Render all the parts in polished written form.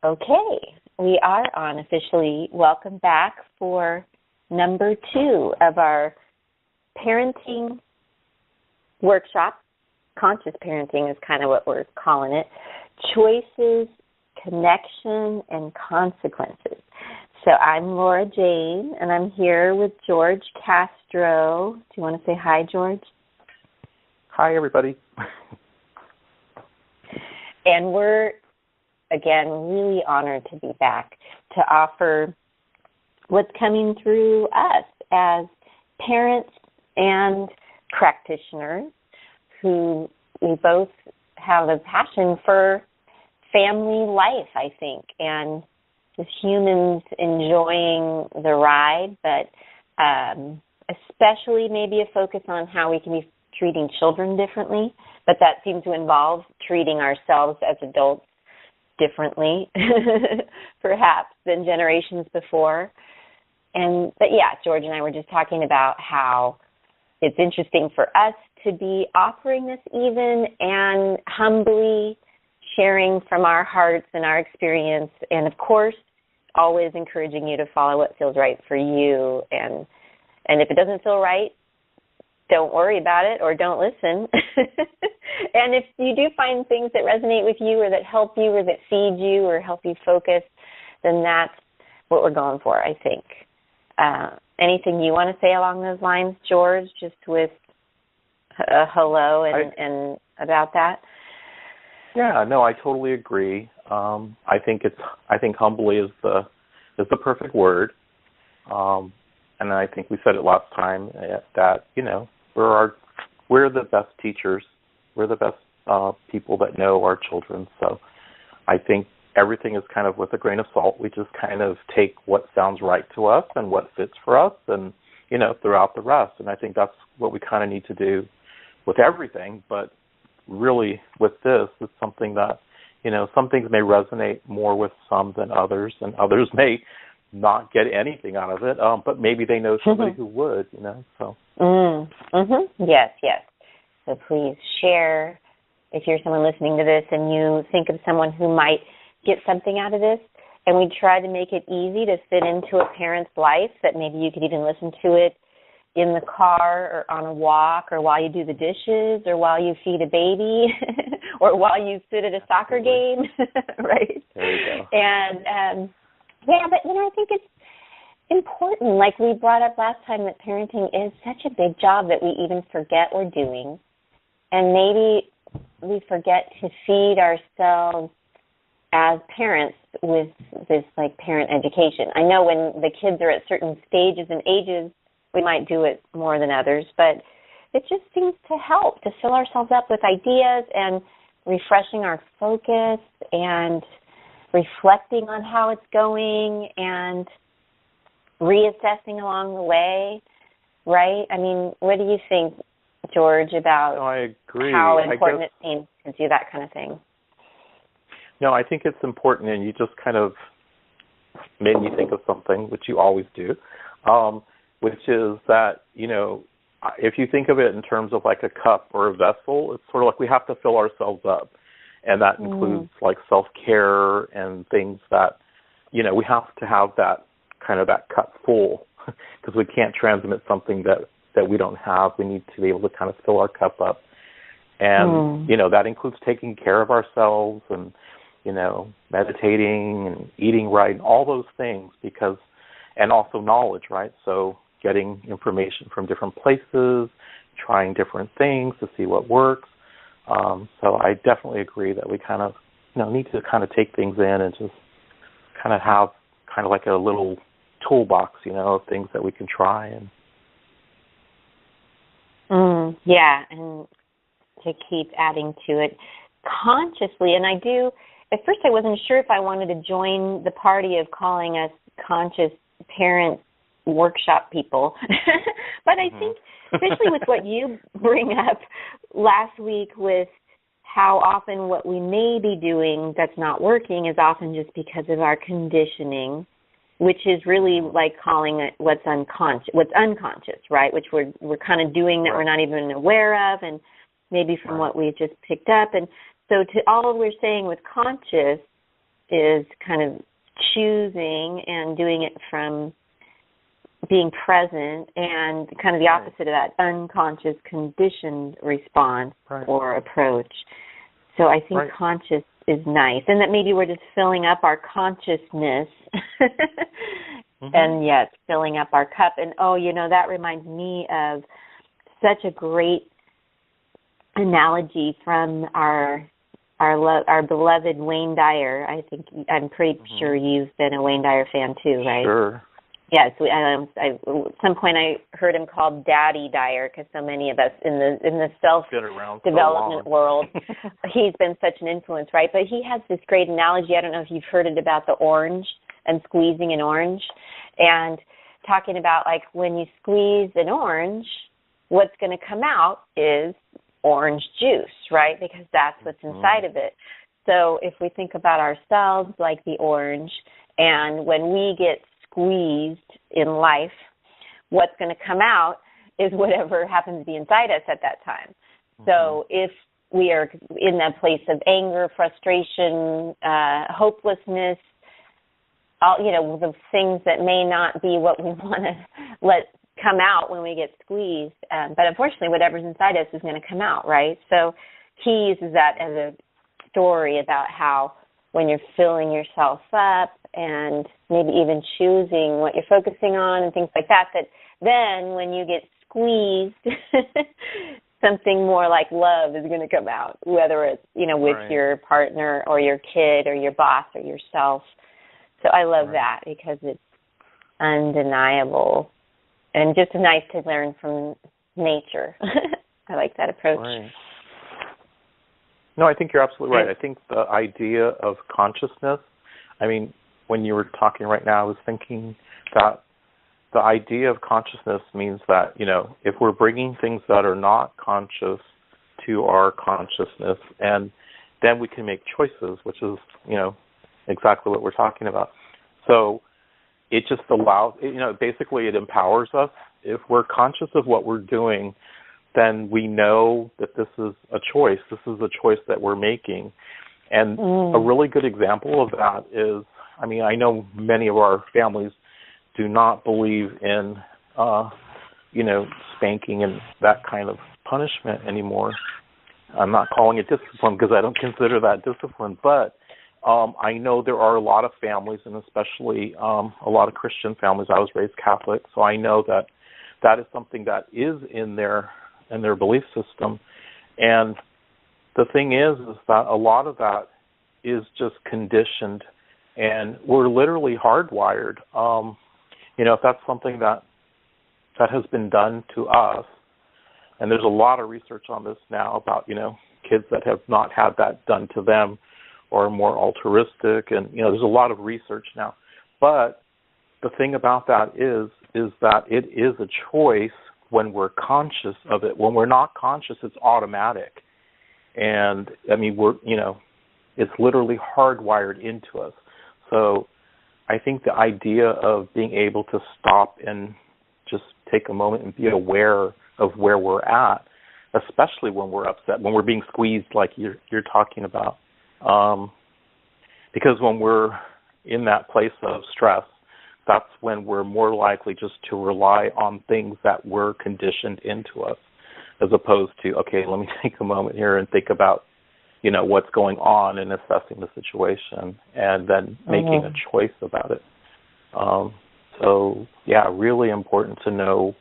Okay, we are on officially. Welcome back for number 2 of our parenting workshop. Conscious parenting is kind of what we're calling it. Choices, connection, and consequences. So I'm Laura Jane, and I'm here with George Castro. Do you want to say hi, George? Hi, everybody. And we're, again, really honored to be back to offer what's coming through us as parents and practitioners who we both have a passion for family life, I think, and just humans enjoying the ride, but especially maybe a focus on how we can be treating children differently, but that seems to involve treating ourselves as adults differently, perhaps, than generations before. But yeah, George and I were just talking about how it's interesting for us to be offering this even and humbly sharing from our hearts and our experience, and of course, always encouraging you to follow what feels right for you. And if it doesn't feel right, don't worry about it or don't listen. And if you do find things that resonate with you or that help you or that feed you or help you focus, then that's what we're going for, I think. Anything you want to say along those lines, George, just with a hello and about that? Yeah, no, I totally agree. I think humbly is the perfect word. And I think we said it last time that, we're the best teachers. We're the best people that know our children. So I think everything is kind of with a grain of salt. We just kind of take what sounds right to us and what fits for us and, throughout the rest. And I think that's what we kind of need to do with everything. But really with this, it's something that, some things may resonate more with some than others, and others may not get anything out of it, but maybe they know somebody who would, so. Yes. So please share if you're someone listening to this and you think of someone who might get something out of this, and we try to make it easy to fit into a parent's life, that maybe you could even listen to it in the car or on a walk or while you do the dishes or while you feed a baby or while you sit at a soccer game, right? There you go. And, but, I think it's important, like we brought up last time, that parenting is such a big job that we even forget we're doing. And maybe we forget to feed ourselves as parents with this, parent education. I know when the kids are at certain stages and ages, we might do it more than others, but it just seems to help to fill ourselves up with ideas and refreshing our focus and reflecting on how it's going and reassessing along the way, right? I mean, what do you think, George, about I agree. how important it seems to do that kind of thing? No, I think it's important, and you just kind of made me think of something, which you always do, which is that, if you think of it in terms of like a cup or a vessel, it's sort of like we have to fill ourselves up. And that includes like self-care and things that, we have to have that kind of that cup full because we can't transmit something that we don't have. We need to be able to kind of fill our cup up. And, that includes taking care of ourselves and, meditating and eating right and all those things and also knowledge, right? So getting information from different places, trying different things to see what works. So I definitely agree that we kind of, need to kind of take things in and just kind of have kind of like a little toolbox, of things that we can try. And yeah, and to keep adding to it consciously. And at first I wasn't sure if I wanted to join the party of calling us conscious parent workshop people. But I think, especially with what you bring up last week with how often what we may be doing that's not working is often just because of our conditioning, which is really like calling it what's unconscious, right? Which we're kind of doing that we're not even aware of, and maybe from what we've just picked up. And so to all we're saying with conscious is kind of choosing and doing it from being present, and kind of the opposite of that, unconscious, conditioned response or approach. So I think conscious is nice, and that maybe we're just filling up our consciousness and yet filling up our cup. And, that reminds me of such a great analogy from our beloved Wayne Dyer. I'm pretty sure you've been a Wayne Dyer fan too, right? Sure. Yes, at some point I heard him called Daddy Dyer, because so many of us in the self-development world, he's been such an influence, right? But he has this great analogy. I don't know if you've heard it, about the orange and squeezing an orange, and talking about like when you squeeze an orange, what's going to come out is orange juice, right? Because that's what's inside of it. So if we think about ourselves like the orange, and when we get squeezed in life, what's going to come out is whatever happens to be inside us at that time. So if we are in that place of anger, frustration, hopelessness, the things that may not be what we want to let come out when we get squeezed, but unfortunately whatever's inside us is going to come out, right? So he uses that as a story about how when you're filling yourself up and maybe even choosing what you're focusing on and things like that, that then when you get squeezed, something more like love is going to come out, whether it's, with your partner or your kid or your boss or yourself. So I love that because it's undeniable and just nice to learn from nature. I like that approach. Right. No, I think you're absolutely right. I think the idea of consciousness, when you were talking right now, I was thinking that the idea of consciousness means that, if we're bringing things that are not conscious to our consciousness, and then we can make choices, which is, exactly what we're talking about. So it just allows, basically it empowers us. If we're conscious of what we're doing, then we know that this is a choice. This is a choice that we're making. And a really good example of that is, I know many of our families do not believe in, spanking and that kind of punishment anymore. I'm not calling it discipline because I don't consider that discipline, but I know there are a lot of families, and especially a lot of Christian families. I was raised Catholic, so I know that that is something that is in their belief system. And the thing is that a lot of that is just conditioned, and we're literally hardwired. If that's something that has been done to us, and there's a lot of research on this now about, kids that have not had that done to them or more altruistic, and, there's a lot of research now. But the thing about that is that it is a choice when we're conscious of it. When we're not conscious, it's automatic. And, it's literally hardwired into us. So I think the idea of being able to stop and just take a moment and be aware of where we're at, especially when we're upset, when we're being squeezed like you're talking about. Because when we're in that place of stress, that's when we're more likely just to rely on things that were conditioned into us, as opposed to, okay, let me take a moment here and think about, what's going on and assessing the situation and then making a choice about it. So, really important to know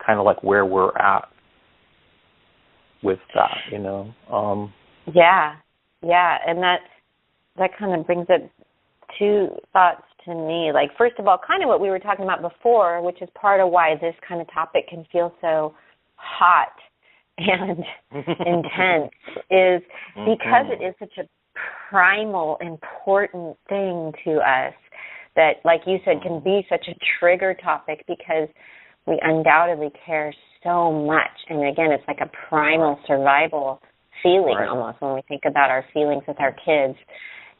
kind of like where we're at with that, Yeah, and that kind of brings up two thoughts to me. Like, first of all, kind of what we were talking about before, which is part of why this kind of topic can feel so hot and intense, is because it is such a primal, important thing to us that, like you said, can be such a trigger topic because we undoubtedly care so much. And again, it's like a primal survival feeling almost when we think about our feelings with our kids.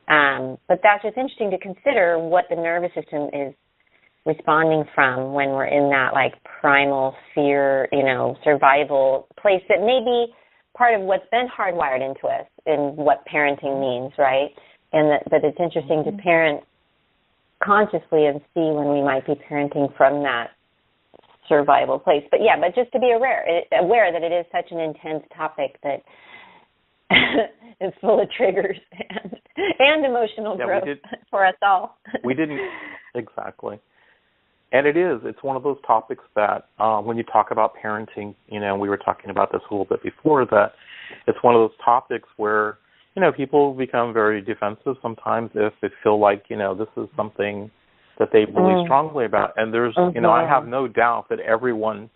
But that's just interesting to consider what the nervous system is responding from when we're in that like primal fear, survival place that may be part of what's been hardwired into us in what parenting means, right? but it's interesting to parent consciously and see when we might be parenting from that survival place. But just to be aware that it is such an intense topic that is full of triggers and emotional growth for us all. We didn't, exactly. And it's one of those topics that when you talk about parenting, we were talking about this a little bit before, that it's one of those topics where, people become very defensive sometimes if they feel like, this is something that they believe strongly about. And there's, I have no doubt that everyone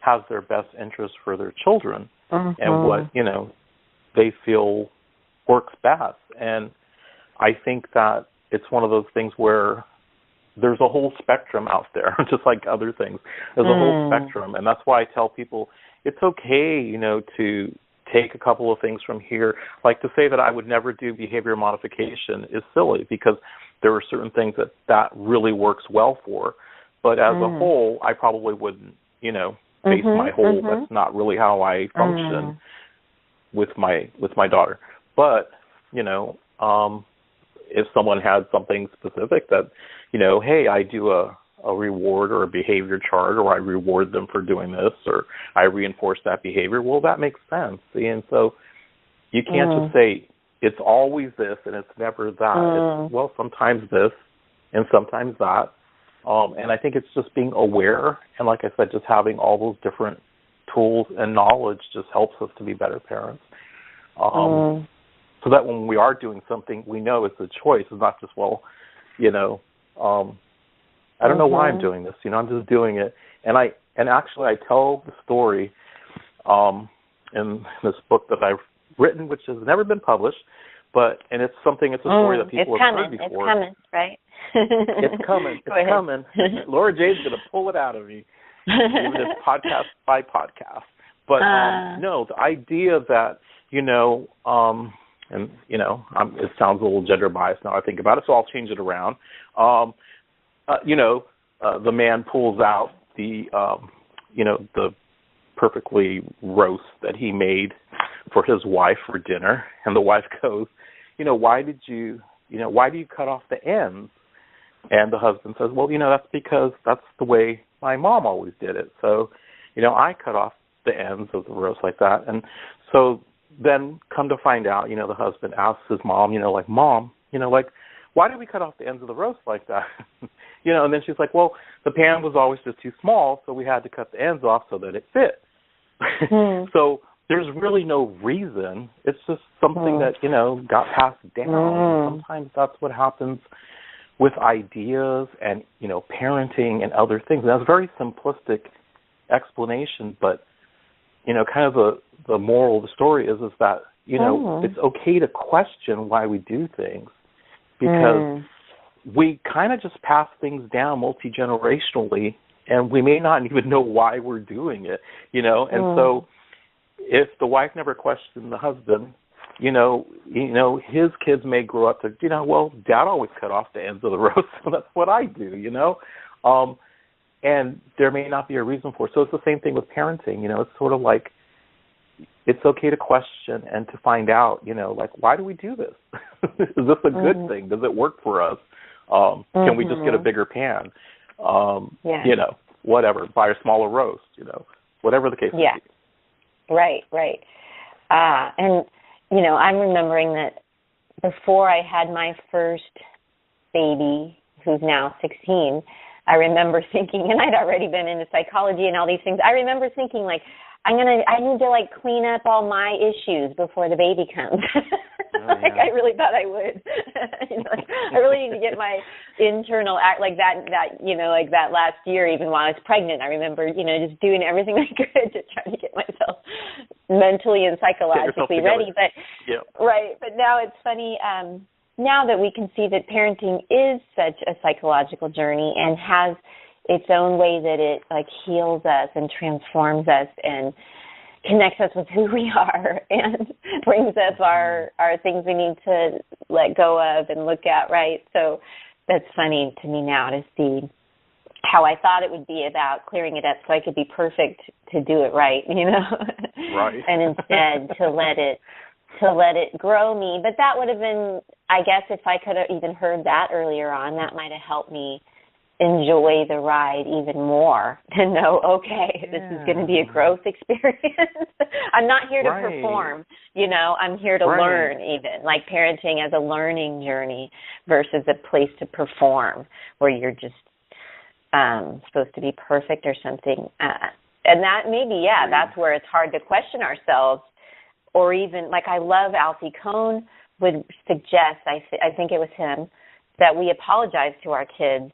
has their best interest for their children and what, they feel works best. And I think that it's one of those things where there's a whole spectrum out there, just like other things. There's a whole spectrum. And that's why I tell people it's okay, to take a couple of things from here. Like to say that I would never do behavior modification is silly, because there are certain things that really works well for. But as a whole, I probably wouldn't, base my whole, that's not really how I function with my daughter. But, if someone had something specific that, hey, I do a reward or a behavior chart, or I reward them for doing this, or I reinforce that behavior, well, that makes sense. See? And so you can't just say it's always this and it's never that. It's, well, sometimes this and sometimes that. And I think it's just being aware, and like I said, just having all those different tools and knowledge just helps us to be better parents. So that when we are doing something, we know it's a choice. It's not just, I don't know why I'm doing this. I'm just doing it. And actually I tell the story in this book that I've written, which has never been published, and it's a story that people have heard before. It's coming, right? It's coming. It's coming. Laura Jay's going to pull it out of me, even if podcast by podcast. But no, the idea that, and, it sounds a little gender biased now I think about it, so I'll change it around. The man pulls out the perfectly roast that he made for his wife for dinner, and the wife goes, why do you cut off the ends? And the husband says, well, that's because that's the way my mom always did it. So, I cut off the ends of the roast like that. And so then come to find out, the husband asks his mom, Mom, why did we cut off the ends of the roast like that? And then she's like, well, the pan was always just too small, so we had to cut the ends off so that it fit. So there's really no reason. It's just something that, got passed down. Sometimes that's what happens with ideas and, parenting and other things. And that's a very simplistic explanation, but, kind of the moral of the story is that, it's okay to question why we do things, because we kind of just pass things down multi-generationally, and we may not even know why we're doing it, And so if the wife never questioned the husband, his kids may grow up to, well, Dad always cut off the ends of the roast, so that's what I do, and there may not be a reason for it. So it's the same thing with parenting, it's sort of like, it's okay to question and to find out, why do we do this? Is this a good thing? Does it work for us? Can we just get a bigger pan? Whatever, buy a smaller roast, whatever the case may be. Right. And, I'm remembering that before I had my first baby, who's now 16, I remember thinking, and I'd already been into psychology and all these things, I remember thinking, like, I need to, like, clean up all my issues before the baby comes. I really thought I would. I really need to get my internal act, like that, like that last year, even while I was pregnant, I remember, just doing everything I could to try to get myself mentally and psychologically ready. But right. But now it's funny, now that we can see that parenting is such a psychological journey and has its own way that it, like, heals us and transforms us and connects us with who we are and brings up our things we need to let go of and look at, right? So that's funny to me now to see how I thought it would be about clearing it up so I could be perfect to do it right, Right. And instead to let it grow me. But that would have been I guess if I could have even heard that earlier on, that might have helped me enjoy the ride even more, to know, okay, this is going to be a growth experience. I'm not here to perform, I'm here to learn, even, like parenting as a learning journey versus a place to perform where you're just supposed to be perfect or something. And that maybe, that's where it's hard to question ourselves, or even, like, I love Alfie Kohn would suggest, I think it was him, that we apologize to our kids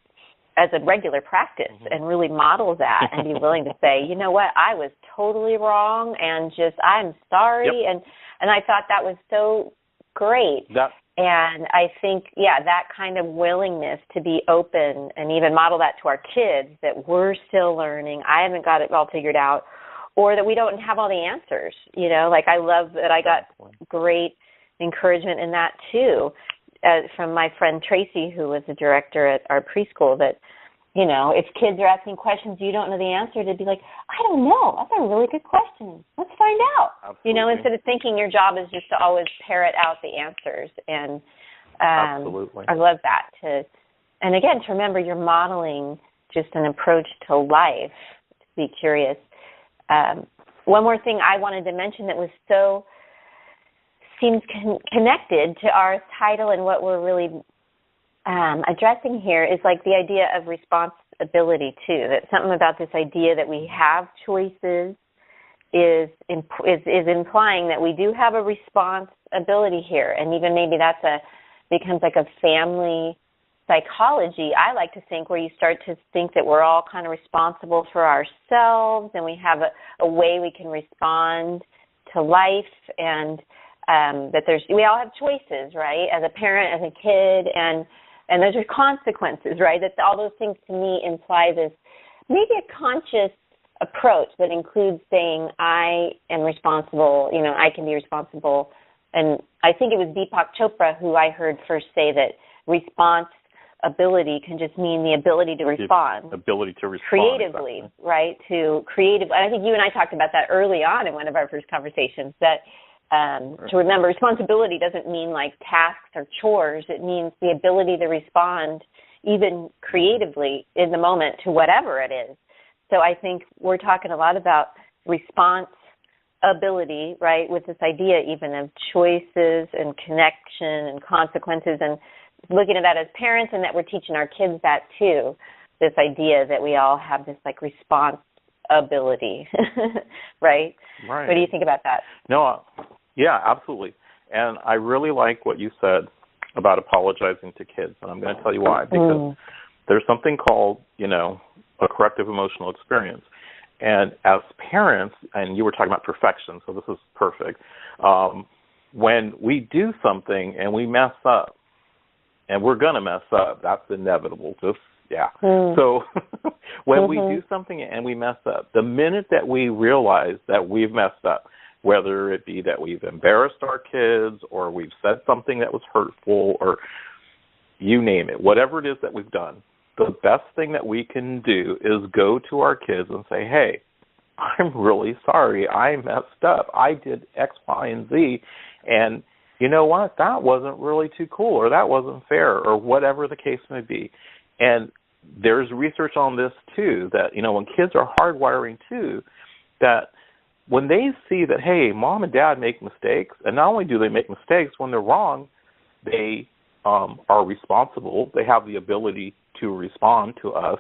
as a regular practice and really model that and be willing to say, you know what, I was totally wrong and just I'm sorry. And I thought that was so great. And I think, that kind of willingness to be open and even model that to our kids, that we're still learning, I haven't got it all figured out, or that we don't have all the answers. Like I love that I got great encouragement in that too. From my friend Tracy, who was the director at our preschool, that, if kids are asking questions you don't know the answer, to be like, I don't know. That's a really good question. Let's find out. Absolutely. Instead of thinking your job is just to always parrot out the answers. And Absolutely. I love that. And again, to remember you're modeling just an approach to life, to be curious. One more thing I wanted to mention that was so seems connected to our title and what we're really addressing here is like the idea of responsibility too. That something about this idea that we have choices is implying that we do have a responsibility here, and even maybe becomes like a family psychology. I like to think where you start to think that we're all kind of responsible for ourselves, and we have a way we can respond to life, and that we all have choices, right? As a parent, as a kid, and those are consequences, right? That all those things to me imply this maybe a conscious approach that includes saying I am responsible. I can be responsible, and I think it was Deepak Chopra who I heard first say that responsibility can just mean the ability to respond. Ability to respond creatively, exactly. Right? To creative. I think you and I talked about that early on in one of our first conversations. That. To remember, responsibility doesn't mean like tasks or chores. It means the ability to respond even creatively in the moment to whatever it is. So I think we're talking a lot about responsibility, right, with this idea even of choices and connection and consequences, and looking at that as parents, and that we're teaching our kids that too, this idea that we all have this like responsibility, right? Right. What do you think about that? No, yeah, absolutely. And I really like what you said about apologizing to kids, and I'm going to tell you why. Because there's something called, a corrective emotional experience. And as parents, and you were talking about perfection, so this is perfect, when we do something and we mess up, and we're going to mess up, that's inevitable, So when we do something and we mess up, the minute that we realize that we've messed up, whether it be that we've embarrassed our kids or we've said something that was hurtful or you name it, whatever it is that we've done, the best thing that we can do is go to our kids and say, hey, I'm really sorry. I messed up. I did X, Y, and Z, and you know what? That wasn't really too cool, or that wasn't fair, or whatever the case may be. And there's research on this, too, that, when kids are hardwiring, too, that when they see that, hey, mom and dad make mistakes, and not only do they make mistakes when they're wrong, they are responsible. They have the ability to respond to us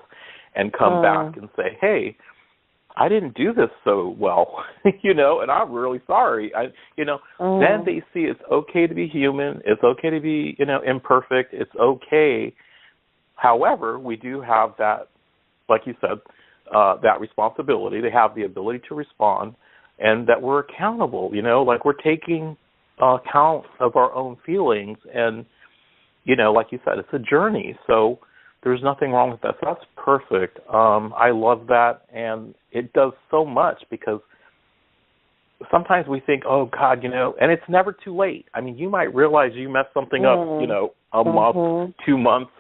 and come back and say, hey, I didn't do this so well, and I'm really sorry. Then they see it's okay to be human. It's okay to be, imperfect. It's okay. However, we do have that, like you said, that responsibility. They have the ability to respond, and that we're accountable, like we're taking account of our own feelings. And, like you said, it's a journey. So there's nothing wrong with that. So that's perfect. I love that. And it does so much, because sometimes we think, oh, God, and it's never too late. I mean, you might realize you messed something up, a month, 2 months.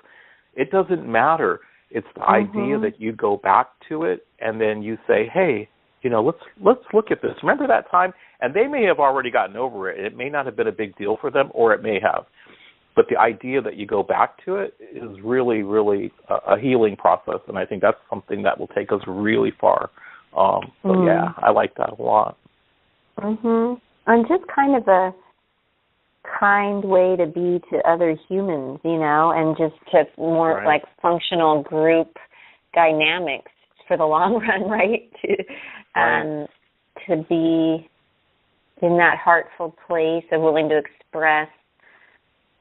It doesn't matter. It's the idea that you go back to it and then you say, hey, let's look at this. Remember that time? And they may have already gotten over it. It may not have been a big deal for them, or it may have. but the idea that you go back to it is really, really a healing process, and I think that's something that will take us really far. So yeah, I like that a lot. And just kind of a kind way to be to other humans, and just to more like functional group dynamics for the long run, right? To be in that heartful place of willing to express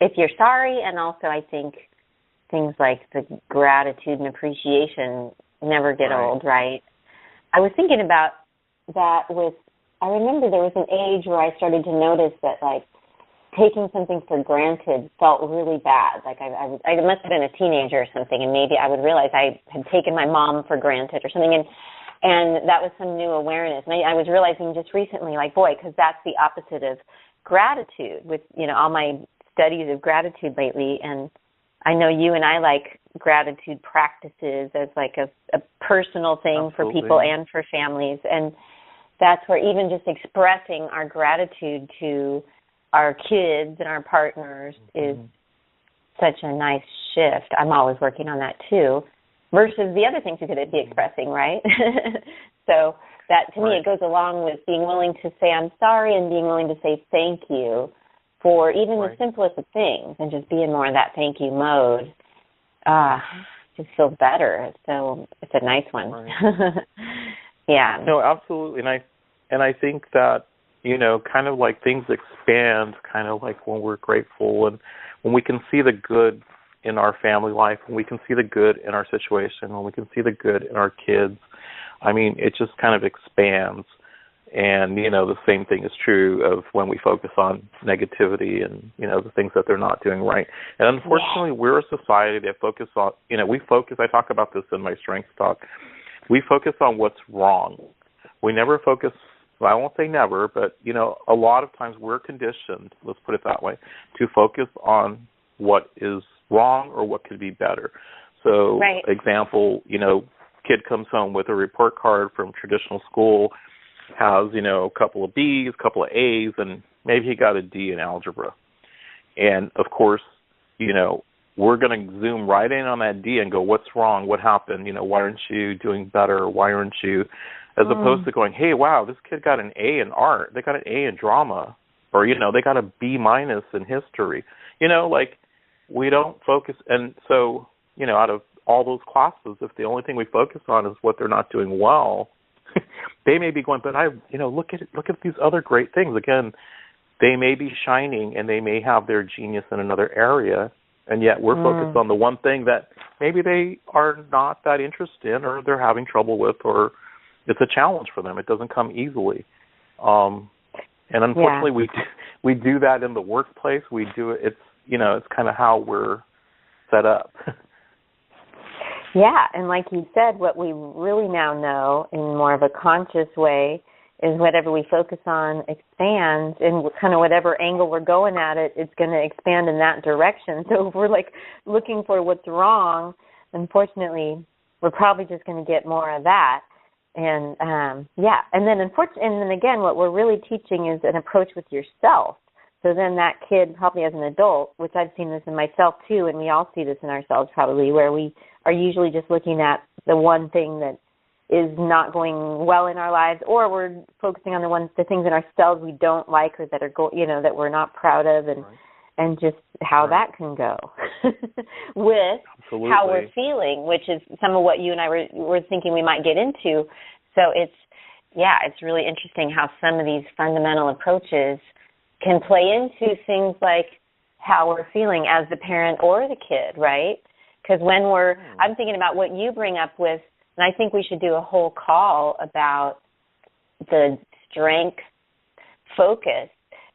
if you're sorry, and also I think things like the gratitude and appreciation never get old, right? I was thinking about that I remember there was an age where I started to notice that, like, taking something for granted felt really bad. Like, I must have been a teenager or something, and maybe I would realize I had taken my mom for granted or something, and that was some new awareness. And I was realizing just recently, like, boy, because that's the opposite of gratitude with, all my studies of gratitude lately, and I know you and I like gratitude practices as like a personal thing for people and for families, and that's where even just expressing our gratitude to our kids and our partners is such a nice shift. I'm always working on that too, versus the other things you could be expressing, right? So that, to me, it goes along with being willing to say I'm sorry and being willing to say thank you for even the simplest of things, and just be in more of that thank you mode. Just feels better. So it's a nice one. Yeah. No, absolutely. And I think that, kind of like things expand, kind of like when we're grateful and when we can see the good in our family life, when we can see the good in our situation, when we can see the good in our kids. I mean, it just kind of expands. And, the same thing is true of when we focus on negativity and, the things that they're not doing right. And unfortunately, we're a society that focus on, I talk about this in my strengths talk, we focus on what's wrong. We never focus, I won't say never, but, a lot of times we're conditioned, let's put it that way, to focus on what is wrong or what could be better. So, example, kid comes home with a report card from traditional school, has, a couple of B's, a couple of A's, and maybe he got a D in algebra. And, of course, we're going to zoom right in on that D and go, what's wrong? What happened? Why aren't you doing better? Why aren't you? As opposed to going, hey, wow, this kid got an A in art. They got an A in drama. Or, they got a B minus in history. Like, we don't focus. And so, out of all those classes, if the only thing we focus on is what they're not doing well, they may be going, but look at these other great things. Again, they may be shining and they may have their genius in another area, and yet we're focused on the one thing that maybe they are not that interested in, or they're having trouble with, or it's a challenge for them. It doesn't come easily. And unfortunately, we do that in the workplace. We do it. It's kind of how we're set up. Yeah, and like you said, what we really now know in more of a conscious way is whatever we focus on expands, and kind of whatever angle we're going at it, it's going to expand in that direction. So if we're like looking for what's wrong, unfortunately, we're probably just going to get more of that. And and then again, what we're really teaching is an approach with yourself. So then that kid, probably as an adult, which I've seen this in myself too, and we all see this in ourselves probably, where we are usually just looking at the one thing that is not going well in our lives, or we're focusing on the things in ourselves we don't like, or that are that we're not proud of, and just how that can go with how we're feeling, which is some of what you and I were thinking we might get into. So it's really interesting how some of these fundamental approaches can play into things like how we're feeling as the parent or the kid, right? Because when I'm thinking about what you bring up with, and I think we should do a whole call about the strength focus,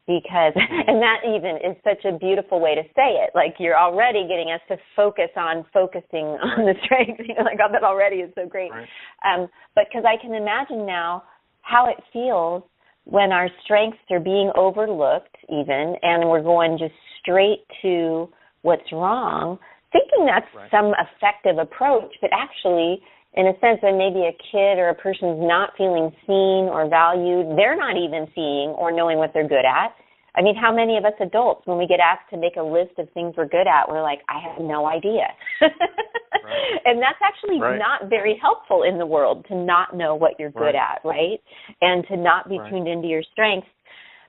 because, and that even is such a beautiful way to say it. Like, you're already getting us to focus on focusing on the strength. Like, that already is so great. Right. But because I can imagine now how it feels when our strengths are being overlooked even, and we're going just straight to what's wrong, thinking that's some effective approach, but actually, in a sense, when maybe a kid or a person's not feeling seen or valued, they're not even seeing or knowing what they're good at, I mean, how many of us adults, when we get asked to make a list of things we're good at, we're like, I have no idea. Right. And that's actually not very helpful in the world, to not know what you're good at, right? And to not be tuned into your strengths.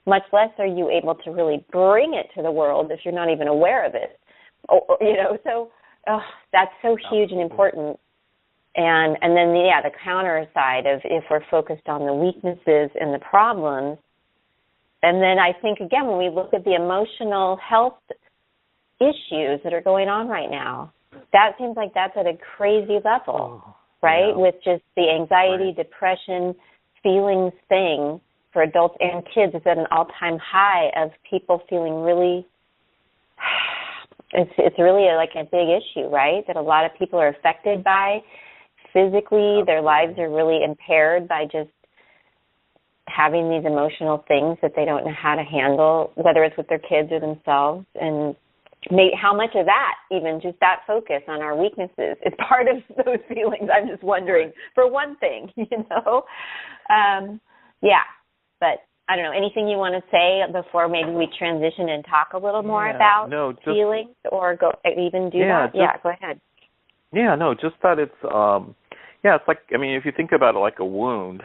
Much less are you able to really bring it to the world if you're not even aware of it. So that's so huge and important. And then, the counter side of if we're focused on the weaknesses and the problems. And then I think, again, when we look at the emotional health issues that are going on right now, that seems like that's at a crazy level, right? Yeah. With just the anxiety, depression, feelings thing for adults and kids is at an all-time high of people feeling really, it's really like a big issue, right? That a lot of people are affected by physically. Their lives are really impaired by just having these emotional things that they don't know how to handle, whether it's with their kids or themselves. And how much of that, even just that focus on our weaknesses, is part of those feelings? I'm just wondering, for one thing, But I don't know, anything you want to say before maybe we transition and talk a little more about feelings, or go even do that? Go ahead. Yeah, no, just that it's, it's like, I mean, if you think about it like a wound,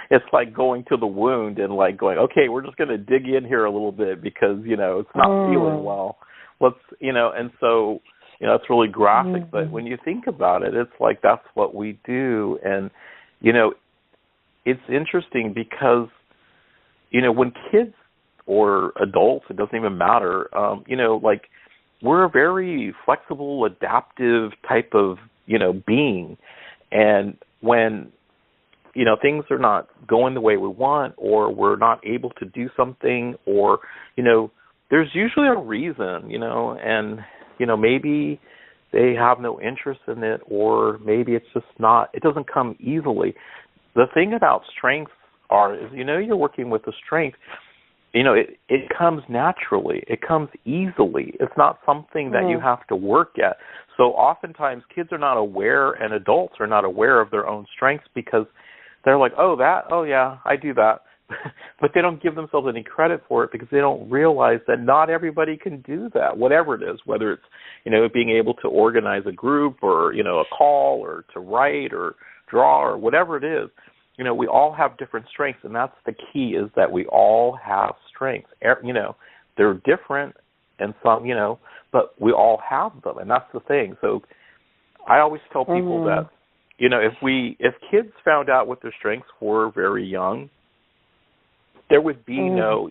it's like going to the wound and like going, okay, we're just going to dig in here a little bit because, it's not feeling well. Let's, and so, it's really graphic, but when you think about it, it's like that's what we do. And, it's interesting because, when kids or adults, it doesn't even matter, like we're a very flexible, adaptive type of, being. And when, things are not going the way we want, or we're not able to do something, or, there's usually a reason, and, maybe they have no interest in it, or maybe it's just not, it doesn't come easily. The thing about strengths is, you're working with the strength, it comes naturally. It comes easily. It's not something that you have to work at. So oftentimes kids are not aware, and adults are not aware of their own strengths, because they're like, oh, yeah, I do that. But they don't give themselves any credit for it, because they don't realize that not everybody can do that, whatever it is, whether it's, being able to organize a group, or, a call, or to write or draw, or whatever it is. We all have different strengths, and that's the key, is that we all have strengths. They're different, and some, but we all have them, and that's the thing. So I always tell people that, if kids found out what their strengths were very young, there would be no,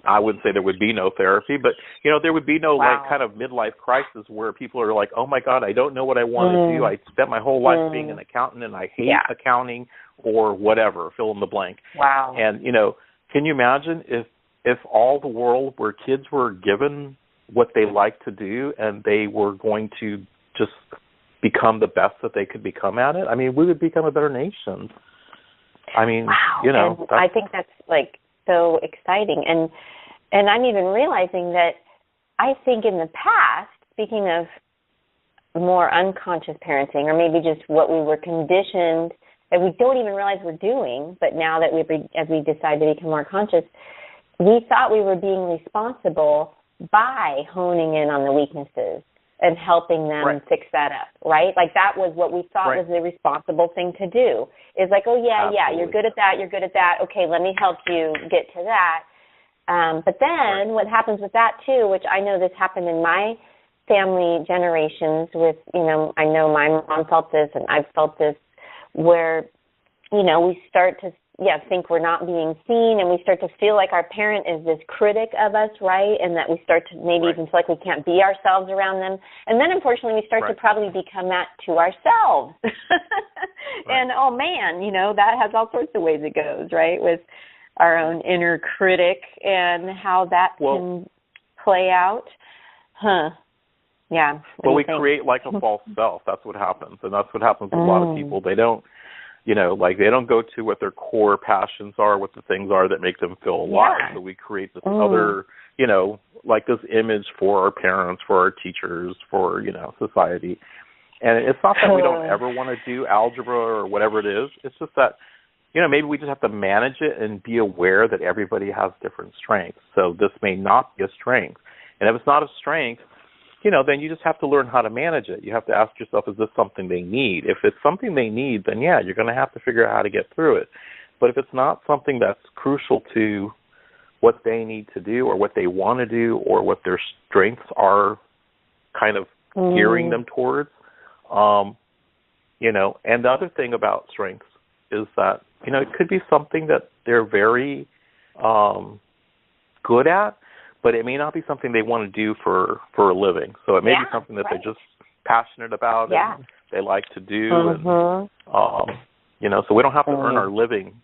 I wouldn't say there would be no therapy, but, there would be no like kind of midlife crisis where people are like, oh my God, I don't know what I want to do. I spent my whole life being an accountant, and I hate accounting, or whatever, fill in the blank. Wow. And, can you imagine if all the world where kids were given what they like to do, and they were going to just become the best that they could become at it? I mean, we would become a better nation. I mean, and I think that's like so exciting. And I'm even realizing that I think in the past, speaking of more unconscious parenting, or maybe just what we were conditioned that we don't even realize we're doing, but now that as we decide to become more conscious, we thought we were being responsible by honing in on the weaknesses and helping them fix that up, right? Like that was what we thought was the responsible thing to do. Is like, oh, yeah, you're good at that, okay, let me help you get to that. But then what happens with that, too, which I know this happened in my family generations with, I know my mom felt this and I've felt this, where, we start to think we're not being seen, and we start to feel like our parent is this critic of us, right? And that we start to maybe even feel like we can't be ourselves around them. And then, unfortunately, we start to probably become that to ourselves. And, oh, man, that has all sorts of ways it goes, right, with our own inner critic and how that can play out. Yeah. Well, we create like a false self. That's what happens. And that's what happens with a lot of people. They don't, they don't go to what their core passions are, what the things are that make them feel alive. So we create this other, like this image for our parents, for our teachers, for, society. And it's not that we don't ever want to do algebra or whatever it is. It's just that, maybe we just have to manage it and be aware that everybody has different strengths. So this may not be a strength. And if it's not a strength, then you just have to learn how to manage it. You have to ask yourself, is this something they need? If it's something they need, then yeah, you're going to have to figure out how to get through it. But if it's not something that's crucial to what they need to do or what they want to do or what their strengths are kind of gearing them towards, and the other thing about strengths is that, it could be something that they're very good at, but it may not be something they want to do for a living. So it may be something that they're just passionate about and they like to do. And, so we don't have to earn our living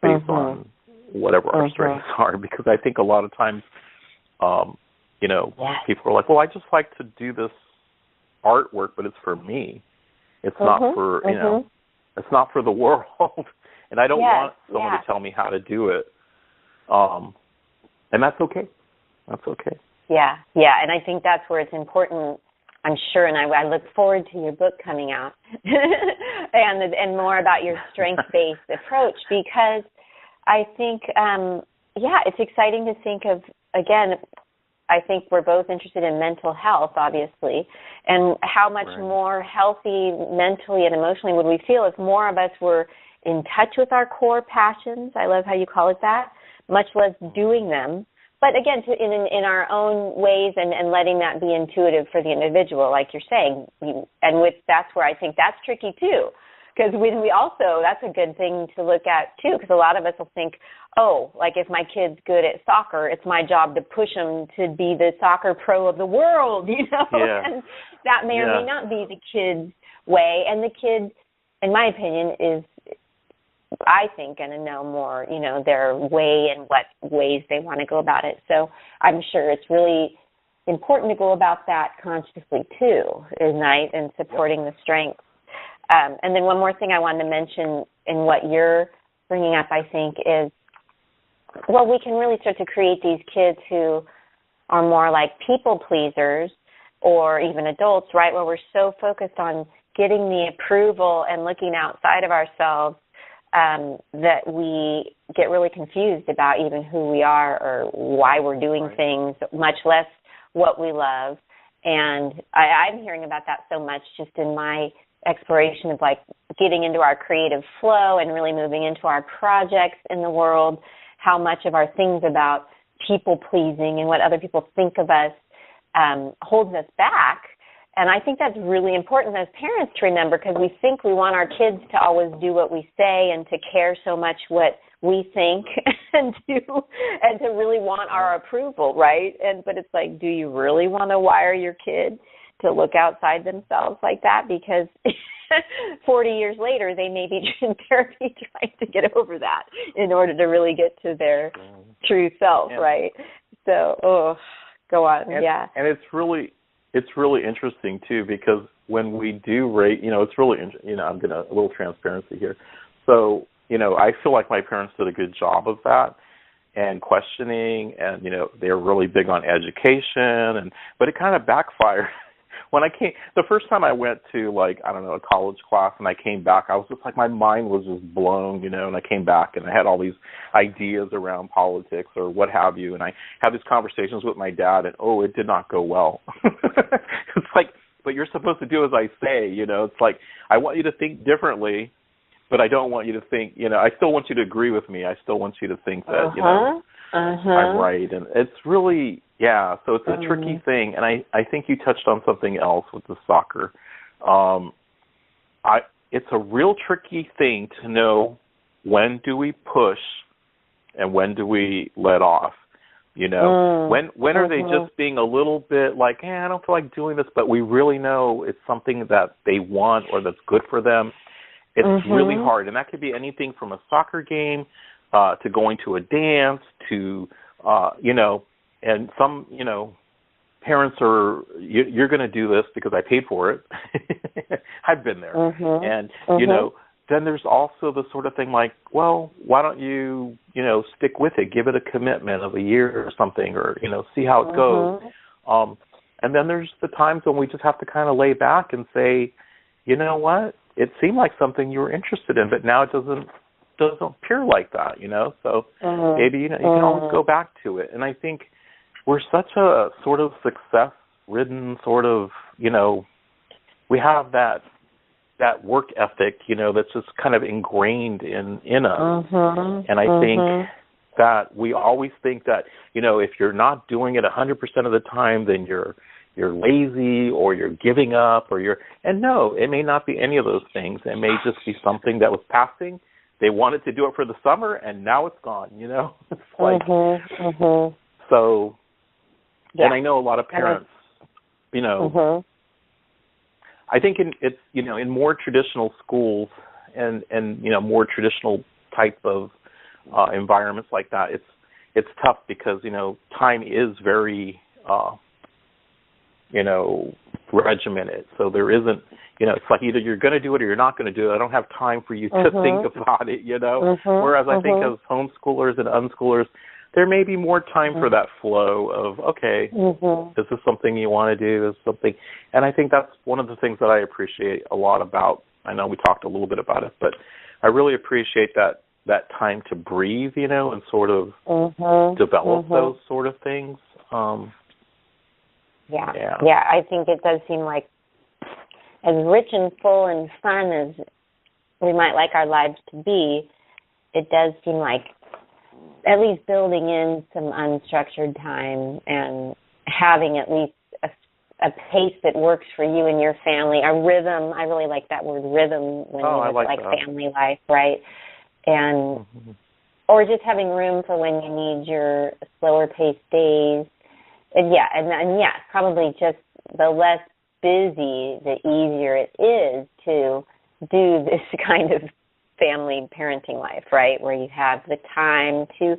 based on whatever our strengths are, because I think a lot of times, people are like, well, I just like to do this artwork, but it's for me. It's not for, it's not for the world. And I don't want someone to tell me how to do it. And that's okay. That's okay. Yeah, and I think that's where it's important, I'm sure, and I look forward to your book coming out and more about your strength-based approach, because I think, it's exciting to think of, again, I think we're both interested in mental health, obviously, and how much more healthy mentally and emotionally would we feel if more of us were in touch with our core passions. I love how you call it that, much less doing them. But again, in our own ways and letting that be intuitive for the individual, like you're saying. That's where I think that's tricky too. Because that's a good thing to look at too, because a lot of us will think, like if my kid's good at soccer, it's my job to push him to be the soccer pro of the world, And that may or may not be the kid's way. And the kid, in my opinion, is, I think, going to know more, their way and what ways they want to go about it. So I'm sure it's really important to go about that consciously too, and supporting the strengths. And then one more thing I wanted to mention in what you're bringing up, I think, is, we can really start to create these kids who are more like people pleasers, or even adults, right, where we're so focused on getting the approval and looking outside of ourselves that we get really confused about even who we are or why we're doing things, much less what we love. And I'm hearing about that so much just in my exploration of getting into our creative flow and really moving into our projects in the world, how much of our things about people pleasing and what other people think of us holds us back. And I think that's really important as parents to remember, because we think we want our kids to always do what we say and to care so much what we think and to really want our approval, right? But it's like, do you really want to wire your kid to look outside themselves like that? Because 40 years later, they may be in therapy trying to get over that in order to really get to their true self, right? So, go on, And it's really interesting too, because when we do rate, it's really, I'm going to a little transparency here. So, I feel like my parents did a good job of that and questioning, and they're really big on education, but it kind of backfired. When the first time I went to a college class and I came back, I was just my mind was just blown, and I came back and I had all these ideas around politics or what have you, and I had these conversations with my dad, and it did not go well. It's but you're supposed to do as I say, it's I want you to think differently, but I don't want you to think, I still want you to agree with me. I still want you to think that, I'm right. And it's really, so it's a tricky thing. And I think you touched on something else with the soccer. It's a real tricky thing to know, when do we push and when do we let off? When are they just being a little bit I don't feel like doing this, but we really know it's something that they want or that's good for them. It's really hard. And that could be anything from a soccer game to going to a dance to, and some, parents are, you're going to do this because I paid for it. I've been there. And, then there's also the sort of thing well, why don't you, stick with it, give it a commitment of a year or something, or, see how it goes. And then there's the times when we just have to kind of lay back and say, you know what, it seemed like something you were interested in, but now it doesn't doesn't appear like that, So maybe, you can always go back to it. And I think we're such a sort of success-ridden sort of, we have that work ethic, that's just kind of ingrained in us. And I think that we always think that, if you're not doing it 100% of the time, then you're lazy or you're giving up and no, it may not be any of those things. It may just be something that was passing. They wanted to do it for the summer and now it's gone, It's like, so, and I know a lot of parents, I think it's, in more traditional schools and more traditional type of environments like that, it's tough because, time is very, regimented. So there isn't, it's like either you're going to do it or you're not going to do it. I don't have time for you to think about it, Whereas I think as homeschoolers and unschoolers, there may be more time for that flow of, okay, this is something you want to do, this is something. And I think that's one of the things that I appreciate a lot about, I know we talked a little bit about it, but I really appreciate that time to breathe, and sort of develop those sort of things. Yeah, I think it does seem like as rich and full and fun as we might like our lives to be, it does seem like at least building in some unstructured time and having at least a pace that works for you and your family, a rhythm. I really like that word rhythm when you like family life, right? And or just having room for when you need your slower paced days. And probably just the less busy, the easier it is to do this kind of family parenting life, right, where you have the time to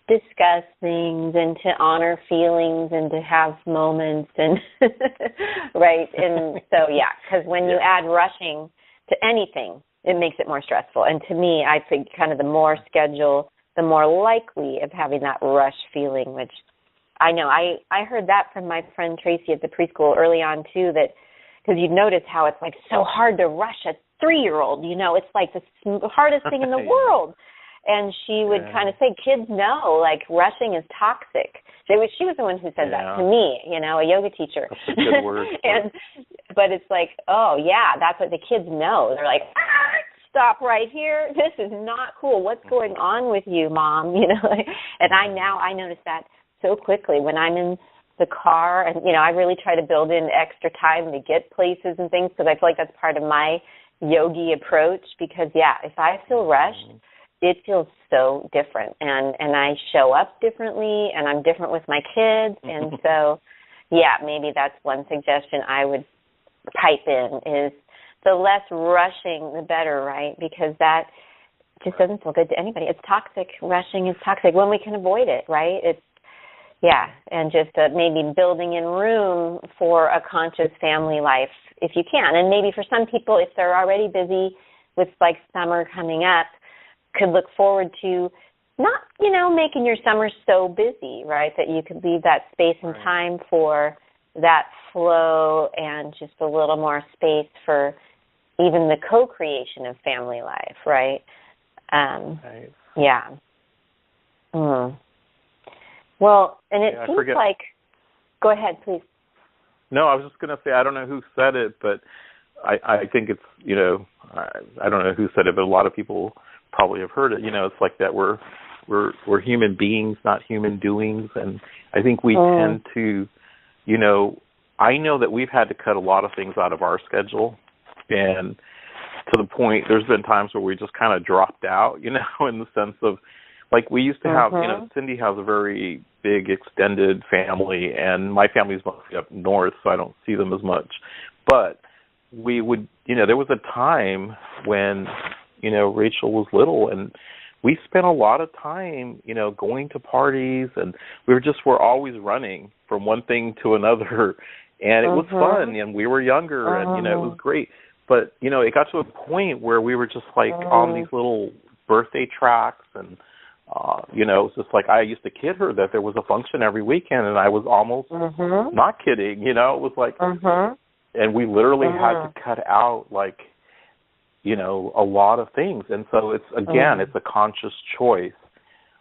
discuss things and to honor feelings and to have moments and right. And so because when you add rushing to anything, it makes it more stressful. And to me, I think kind of the more schedule, the more likely of having that rush feeling, which I know I heard that from my friend Tracy at the preschool early on too, that because you've noticed how it's like so hard to rush a 3-year-old, it's like the hardest thing in the world. And she would kind of say, kids know, like, rushing is toxic. She was the one who said that to me, a yoga teacher. That's a good word. But it's like, oh, yeah, that's what the kids know. They're like, stop right here. This is not cool. What's going on with you, Mom? And I notice that so quickly when I'm in the car. And, I really try to build in extra time to get places and things because I feel like that's part of my yogi approach because, if I feel rushed, it feels so different, and I show up differently, and I'm different with my kids, and so, maybe that's one suggestion I would pipe in is the less rushing, the better, right? Because that just doesn't feel good to anybody. It's toxic. Rushing is toxic when we can avoid it, right? And just maybe building in room for a conscious family life if you can, and maybe for some people, if they're already busy with like summer coming up, could look forward to not, making your summer so busy, right, that you could leave that space and time for that flow and just a little more space for even the co-creation of family life, right? Yeah. Well, and it seems like, go ahead, please. No, I was just going to say, I don't know who said it, but I think it's, I don't know who said it, but a lot of people probably have heard it. It's like that we're human beings, not human doings, and I think we tend to, I know that we've had to cut a lot of things out of our schedule, and to the point there's been times where we just kind of dropped out, in the sense of, like we used to have, Cindy has a very big extended family, and my family's mostly up north, so I don't see them as much, but we would, there was a time when Rachel was little, and we spent a lot of time, going to parties, and we're always running from one thing to another, and it was fun, and we were younger, and, it was great. But, it got to a point where we were just like on these little birthday tracks, and, it was just like I used to kid her that there was a function every weekend, and I was almost not kidding, it was like, and we literally had to cut out, like, a lot of things. And so it's, again, it's a conscious choice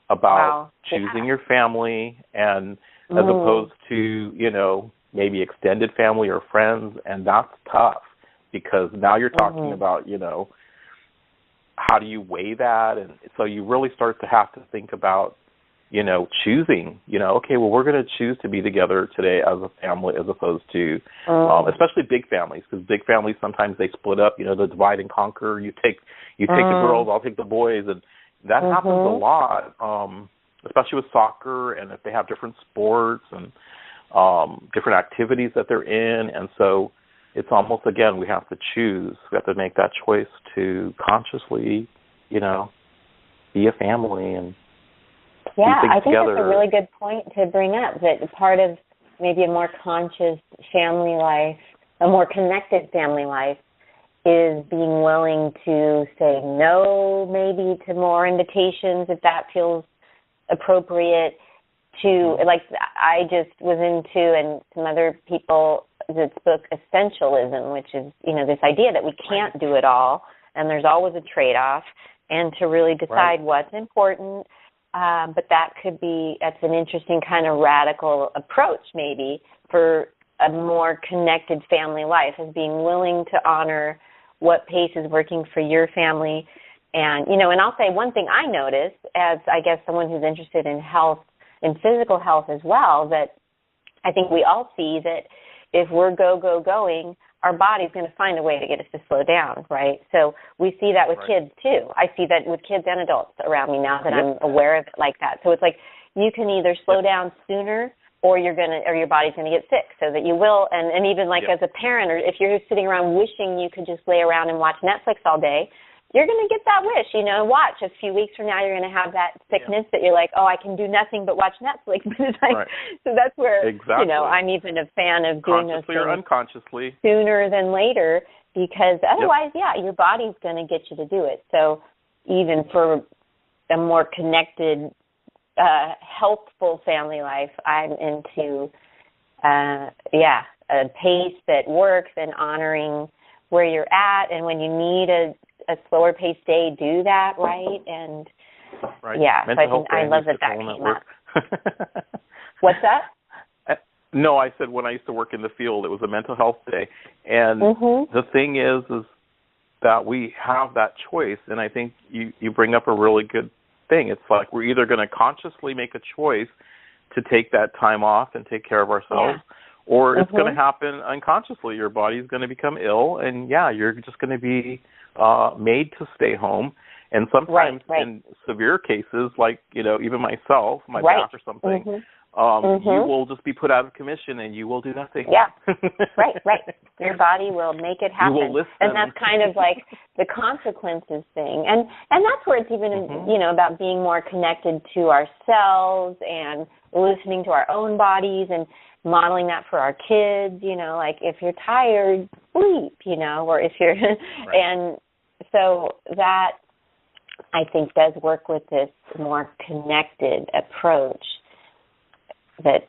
about choosing your family, and as opposed to, maybe extended family or friends. And that's tough, because now you're talking about, how do you weigh that? And so you really start to have to think about, choosing, okay, well, we're going to choose to be together today as a family, as opposed to, especially big families, because big families, sometimes they split up, the divide and conquer. You take the girls, I'll take the boys, and that happens a lot, especially with soccer, and if they have different sports and different activities that they're in. And so it's almost, again, we have to choose. We have to make that choice to consciously, be a family and I think together. that's a really good point to bring up, that part of maybe a more conscious family life, a more connected family life, is being willing to say no maybe to more invitations if that feels appropriate, to, like, I just was into, and some other people, this book Essentialism, which is, this idea that we can't do it all and there's always a trade-off, and to really decide what's important. But that's an interesting kind of radical approach maybe for a more connected family life, is being willing to honor what pace is working for your family. And, and I'll say one thing I noticed, as I guess someone who's interested in health, in physical health as well, that I think we all see that if we're going, our body's going to find a way to get us to slow down, right? So we see that with kids too. I see that with kids and adults around me now that I'm aware of it like that. So it's like you can either slow down sooner, or your body's going to get sick, so that you will. And even like as a parent, or if you're sitting around wishing you could just lay around and watch Netflix all day, you're going to get that wish, watch. A few weeks from now, you're going to have that sickness that you're like, oh, I can do nothing but watch Netflix. But it's like, so that's where, I'm even a fan of doing those things or unconsciously sooner than later, because otherwise, your body's going to get you to do it. So even for a more connected, healthful family life, I'm into, a pace that works, and honoring where you're at, and when you need a slower paced day, do that, right? And so I love that came up. What's that? No, I said when I used to work in the field, it was a mental health day, and the thing is that we have that choice, and I think you bring up a really good thing. It's like we're either going to consciously make a choice to take that time off and take care of ourselves, or it's going to happen unconsciously. Your body's going to become ill, and you're just going to be made to stay home. And sometimes in severe cases, like, even myself, my back or something, you will just be put out of commission and you will do nothing. Yeah, right. Your body will make it happen. You will listen. And that's kind of like the consequences thing. And that's where it's even, about being more connected to ourselves and listening to our own bodies and modeling that for our kids, like if you're tired, sleep, or if you're, and so that I think does work with this more connected approach, that,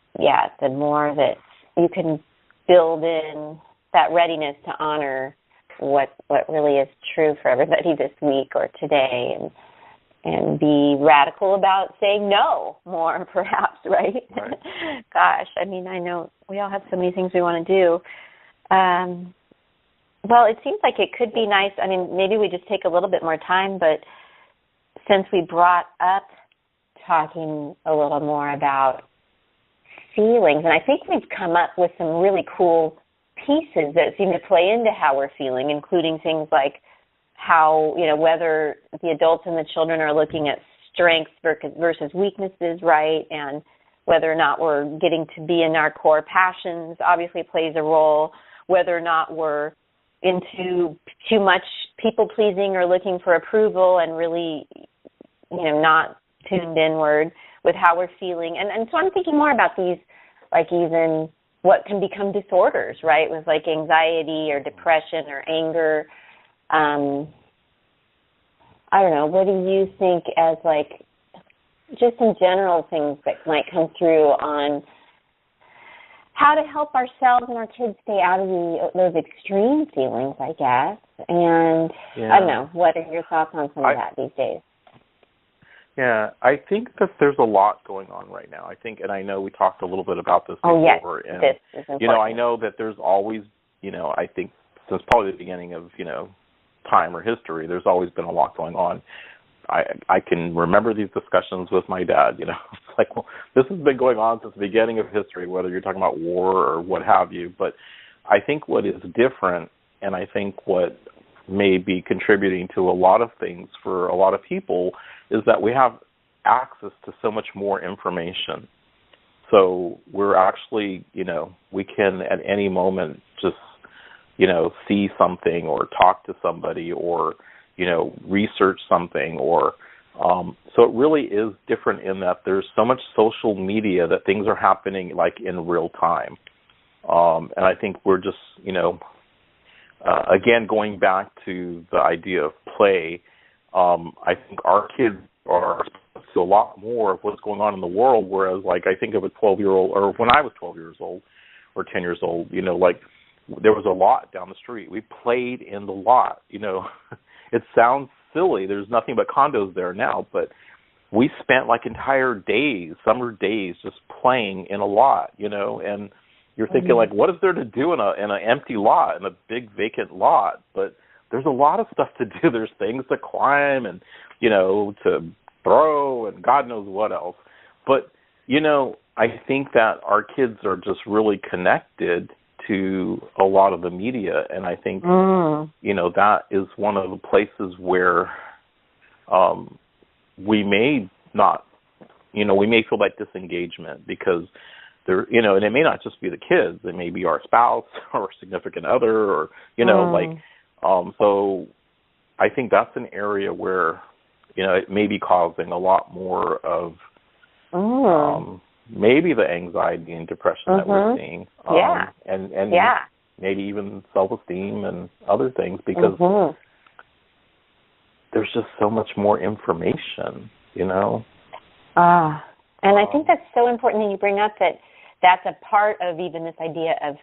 the more that you can build in that readiness to honor what really is true for everybody this week or today, and be radical about saying no more, perhaps, right? Gosh, I know we all have so many things we want to do. Well, it seems like it could be nice. Maybe we just take a little bit more time, but since we brought up talking a little more about feelings, and I think we've come up with some really cool pieces that seem to play into how we're feeling, including things like how, whether the adults and the children are looking at strengths versus weaknesses, right? And whether or not we're getting to be in our core passions obviously plays a role, whether or not we're into too much people-pleasing or looking for approval and really, not tuned inward with how we're feeling. And so I'm thinking more about these, like even what can become disorders, right, with like anxiety or depression or anger. I don't know, what do you think as like just some general things that might come through on how to help ourselves and our kids stay out of those extreme feelings, I guess. And I don't know, what are your thoughts on some of that these days? Yeah, I think that there's a lot going on right now. I think, and I know we talked a little bit about this before. Oh, yes, and, this is important. I know that there's always, I think since probably the beginning of, time or history, there's always been a lot going on. I can remember these discussions with my dad, it's like, well, this has been going on since the beginning of history, whether you're talking about war or what have you. But I think what is different, and I think what may be contributing to a lot of things for a lot of people, is that we have access to so much more information. So we're actually, we can at any moment just, see something or talk to somebody or, research something or, so it really is different in that there's so much social media that things are happening like in real time. And I think we're just, again, going back to the idea of play, I think our kids are exposed to a lot more of what's going on in the world, whereas, like, I think of a 12-year-old, or when I was 12 years old or 10 years old, like, there was a lot down the street. We played in the lot, It sounds silly. There's nothing but condos there now, but we spent, like, entire days, summer days, just playing in a lot, and you're thinking, like, what is there to do in an empty lot, in a big vacant lot? But there's a lot of stuff to do. There's things to climb and, to throw and God knows what else. But, I think that our kids are just really connected to a lot of the media. And I think, that is one of the places where we may not, we may feel like disengagement because there, and it may not just be the kids. It may be our spouse or significant other or, so I think that's an area where, it may be causing a lot more of maybe the anxiety and depression that we're seeing. And maybe even self-esteem and other things because there's just so much more information, And I think that's so important that you bring up that's a part of even this idea of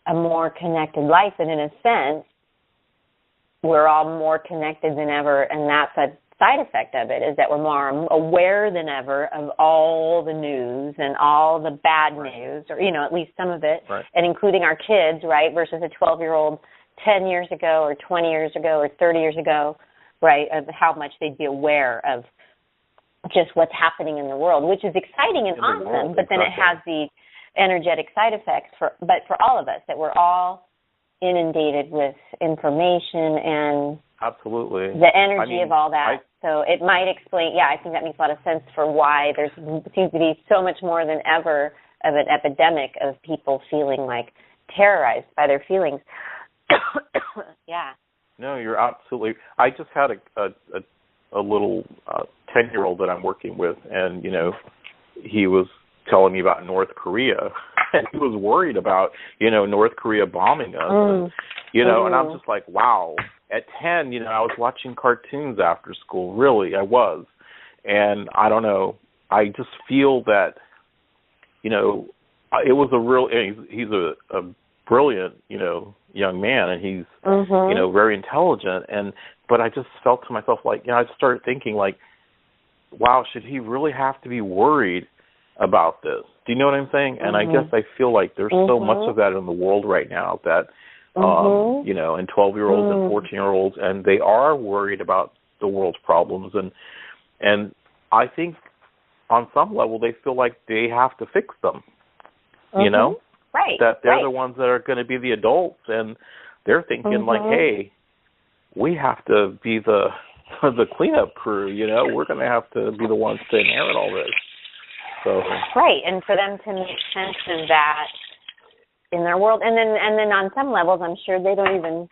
a more connected life. And in a sense, we're all more connected than ever, and that's a side effect of it, is that we're more aware than ever of all the news and all the bad news, or, at least some of it, and including our kids, right, versus a 12-year-old 10 years ago or 20 years ago or 30 years ago, right, of how much they'd be aware of just what's happening in the world, which is exciting and awesome, but then it has the energetic side effects for all of us, that we're all inundated with information and absolutely the energy of all that. So it might explain, I think that makes a lot of sense for why there seems to be so much more than ever of an epidemic of people feeling like terrorized by their feelings. No, you're absolutely. I just had a little 10-year-old that I'm working with, and he was telling me about North Korea, and he was worried about North Korea bombing us, and, and I'm just like, wow. At 10, I was watching cartoons after school. Really, I was, and I don't know. I just feel that it was a real. He's a brilliant young man, and he's very intelligent, but I just felt to myself like, I just started thinking like, wow, should he really have to be worried about this? Do you know what I'm saying? And I guess I feel like there's so much of that in the world right now that, and 12-year-olds and 14-year-olds, and they are worried about the world's problems. And I think on some level they feel like they have to fix them, Right. That they're the ones that are going to be the adults, and they're thinking like, hey, we have to be the cleanup crew, we're going to have to be the ones to inherit all this. So right, and for them to make sense of that in their world, and then on some levels, I'm sure they don't even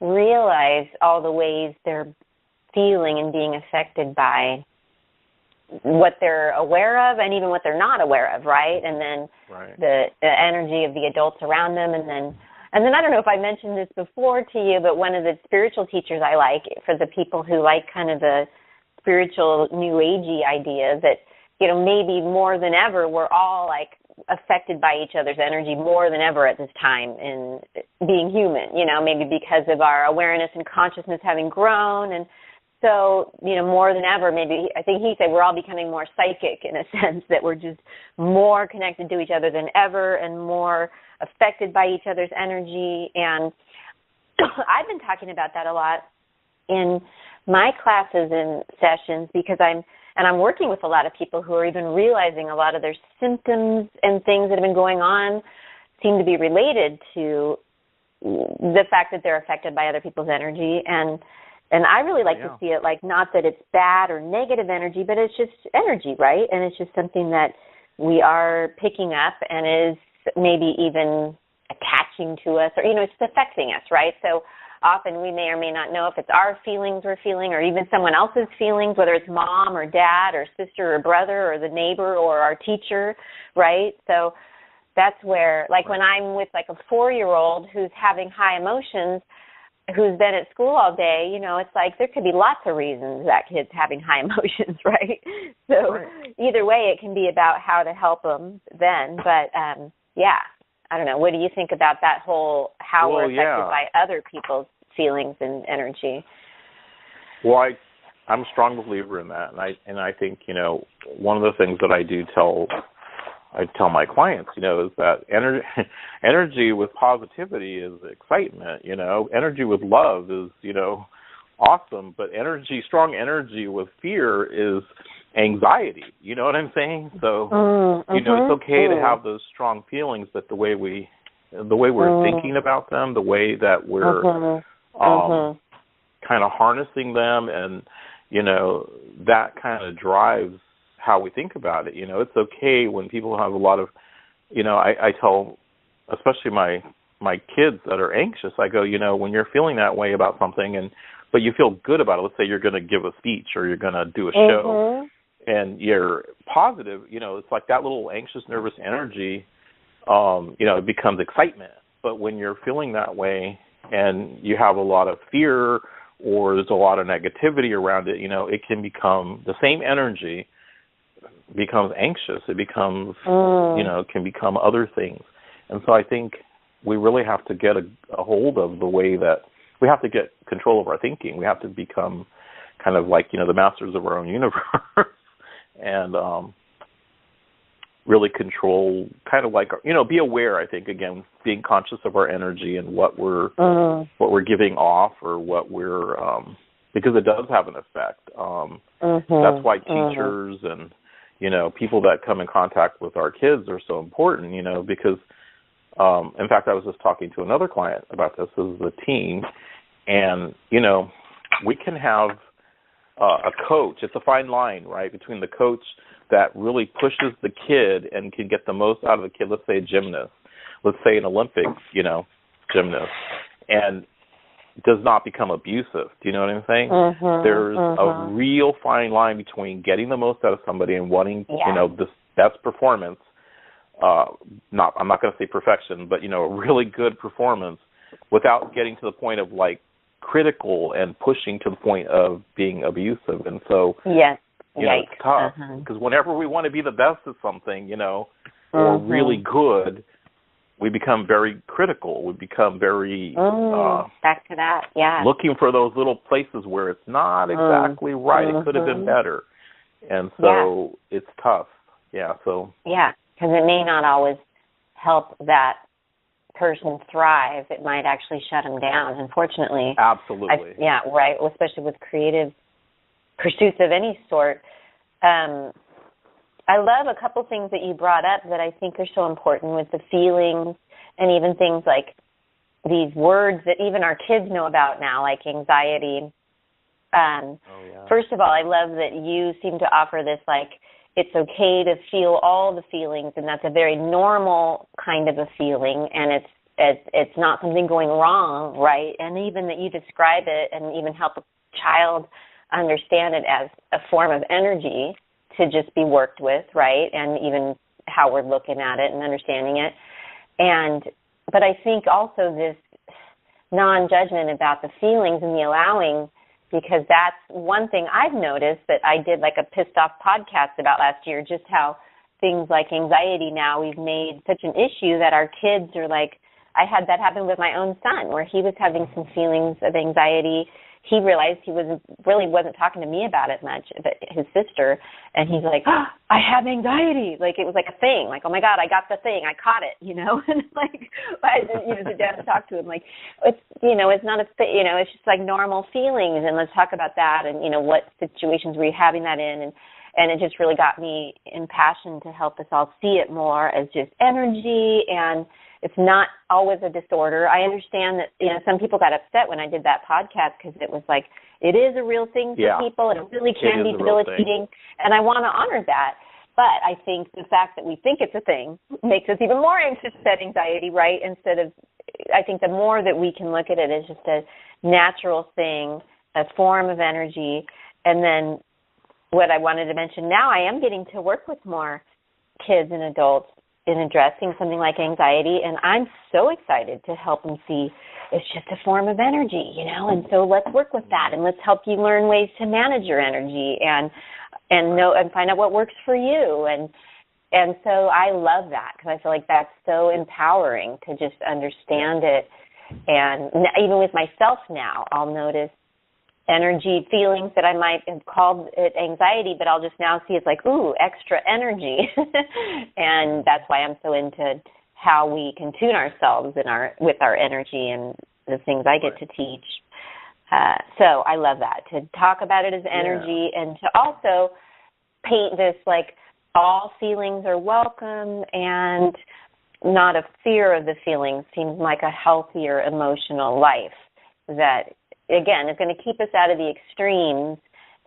realize all the ways they're feeling and being affected by what they're aware of and even what they're not aware of, right? And then the energy of the adults around them, and then I don't know if I mentioned this before to you, but one of the spiritual teachers I like, for the people who like kind of the spiritual new agey ideas, that maybe more than ever we're all like affected by each other's energy more than ever at this time in being human, maybe because of our awareness and consciousness having grown. And so, more than ever, maybe, I think he said we're all becoming more psychic in a sense, that we're just more connected to each other than ever and more affected by each other's energy. And I've been talking about that a lot in my classes and sessions, because I'm working with a lot of people who are even realizing a lot of their symptoms and things that have been going on seem to be related to the fact that they're affected by other people's energy. And I really like to see it like, not that it's bad or negative energy, but it's just energy, right? And it's just something that we are picking up and is maybe even attaching to us, or, it's affecting us, right? So often we may or may not know if it's our feelings we're feeling or even someone else's feelings, whether it's mom or dad or sister or brother or the neighbor or our teacher, right? So that's where, like when I'm with like a 4-year-old who's having high emotions, who's been at school all day, it's like there could be lots of reasons that kid's having high emotions, right? So either way, it can be about how to help them then. But, I don't know. What do you think about that whole how we're affected by other people's feelings and energy? Well, I'm a strong believer in that, and I think one of the things that I tell my clients, is that energy with positivity is excitement. Energy with love is awesome, but strong energy with fear is anxiety. You know what I'm saying? So it's okay to have those strong feelings, but the way we're thinking about them, the way that we're kind of harnessing them, and that kind of drives how we think about it. It's okay when people have a lot of, I tell, especially my kids that are anxious, I go, when you're feeling that way about something, but you feel good about it. Let's say you're going to give a speech or you're going to do a show, and you're positive. It's like that little anxious, nervous energy. It becomes excitement. But when you're feeling that way and you have a lot of fear or there's a lot of negativity around it, it can become the same energy. Becomes anxious. It becomes, can become other things. And so I think we really have to get a hold of the way that we have to get control of our thinking. We have to become kind of like, the masters of our own universe and really control, kind of like, be aware, I think, again, being conscious of our energy and what we're giving off, or what we're, because it does have an effect. That's why teachers and, people that come in contact with our kids are so important, because, in fact, I was just talking to another client about this. This is a teen, and, we can have a coach. It's a fine line, right, between the coach that really pushes the kid and can get the most out of the kid. Let's say a gymnast. Let's say an Olympic, gymnast, and does not become abusive. Do you know what I'm saying? There's a real fine line between getting the most out of somebody and wanting, the best performance. I'm not going to say perfection, but, a really good performance without getting to the point of, like, critical and pushing to the point of being abusive. And so, it's tough. Because whenever we want to be the best at something, or really good, we become very critical. We become very back to that, looking for those little places where it's not exactly right. It could have been better, and so it's tough. Because it may not always help that person thrive. It might actually shut them down. Unfortunately, absolutely, right. Especially with creative pursuits of any sort. I love a couple things that you brought up that I think are so important with the feelings, and even things like these words that even our kids know about now, like anxiety. First of all, I love that you seem to offer this, like, it's okay to feel all the feelings, and that's a very normal kind of a feeling, and it's not something going wrong, right? And even that you describe it and even help a child understand it as a form of energy to just be worked with, right? And even how we're looking at it and understanding it. But I think also this non-judgment about the feelings and the allowing, because that's one thing I've noticed that I did like a pissed off podcast about last year, just how things like anxiety now, we've made such an issue that our kids are like, I had that happen with my own son where he was having some feelings of anxiety. He realized he wasn't talking to me about it much, but his sister, and he's like, oh, I have anxiety. Like, it was like a thing. Like, oh my God, I got the thing. I caught it, And like, I didn't, sit down and talk to him. Like, it's, it's not a thing, it's just like normal feelings. And let's talk about that. And, what situations were you having that in? And it just really got me impassioned to help us all see it more as just energy, and it's not always a disorder. I understand that, some people got upset when I did that podcast because it was like, it is a real thing for people, and it really can be debilitating, and I want to honor that. But I think the fact that we think it's a thing makes us even more anxious about anxiety, right? I think the more that we can look at it as just a natural thing, a form of energy, and then what I wanted to mention now, I am getting to work with more kids and adults in addressing something like anxiety, and I'm so excited to help them see it's just a form of energy, and so let's work with that, and let's help you learn ways to manage your energy and know and find out what works for you, and so I love that because I feel like that's so empowering to just understand it, and even with myself now, I'll notice energy feelings that I might have called it anxiety, but I'll just now see it's like, ooh, extra energy. And that's why I'm so into how we can tune ourselves with our energy and the things I get to teach. So I love that, to talk about it as energy and to also paint this like all feelings are welcome and not a fear of the feelings seems like a healthier emotional life that, again, is going to keep us out of the extremes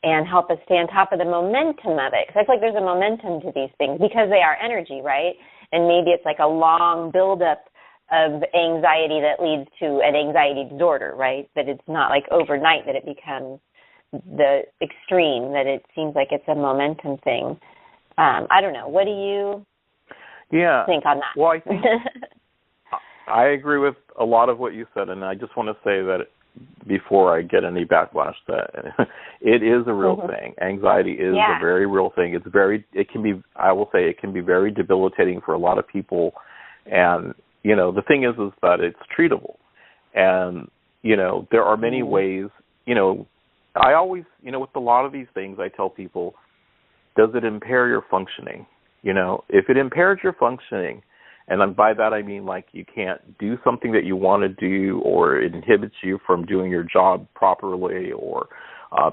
and help us stay on top of the momentum of it. Because I feel like there's a momentum to these things because they are energy, right? And maybe it's like a long buildup of anxiety that leads to an anxiety disorder, right? That it's not like overnight that it becomes the extreme, that it seems like it's a momentum thing. I don't know. What do you think on that? Well, I think I agree with a lot of what you said, and I just want to say that before I get any backlash, that it is a real thing. Anxiety is a very real thing. It can be very debilitating for a lot of people. And, the thing is that it's treatable. And, there are many ways, I always, with a lot of these things, I tell people, does it impair your functioning? If it impairs your functioning, and by that I mean like you can't do something that you want to do, or it inhibits you from doing your job properly, or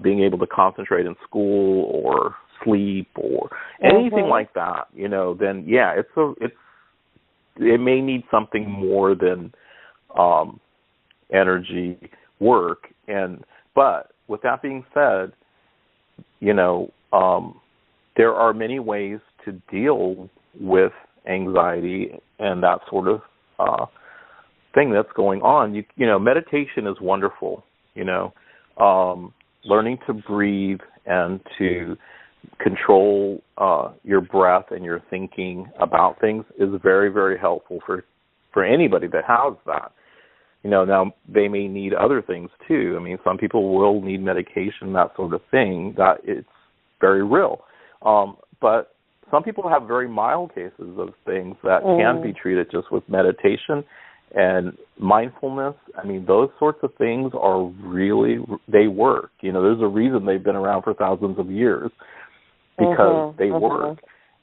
being able to concentrate in school or sleep or anything like that, then it may need something more than energy work. But with that being said, there are many ways to deal with anxiety and that sort of thing that's going on. Meditation is wonderful. Learning to breathe and to control your breath and your thinking about things is very, very helpful for anybody that has that. Now they may need other things too. I mean, some people will need medication, that sort of thing. That it's very real. But some people have very mild cases of things that can be treated just with meditation and mindfulness. I mean, those sorts of things they work. There's a reason they've been around for thousands of years because they work.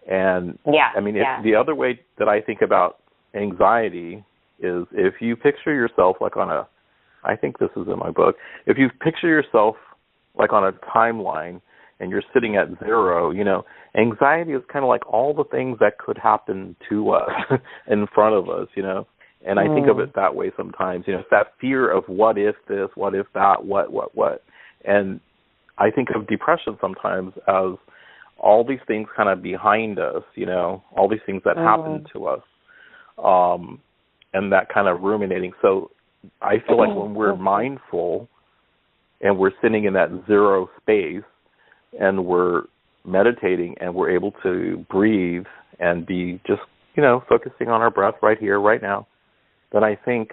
And the other way that I think about anxiety is if you picture yourself like I think this is in my book, if you picture yourself like on a timeline and you're sitting at 0, anxiety is kind of like all the things that could happen to us in front of us, and I think of it that way sometimes, it's that fear of what if this, what if that, what, and I think of depression sometimes as all these things kind of behind us, all these things that happen to us, and that kind of ruminating. So I feel like when we're mindful and we're sitting in that 0 space, and we're meditating and we're able to breathe and be just, focusing on our breath right here, right now, then I think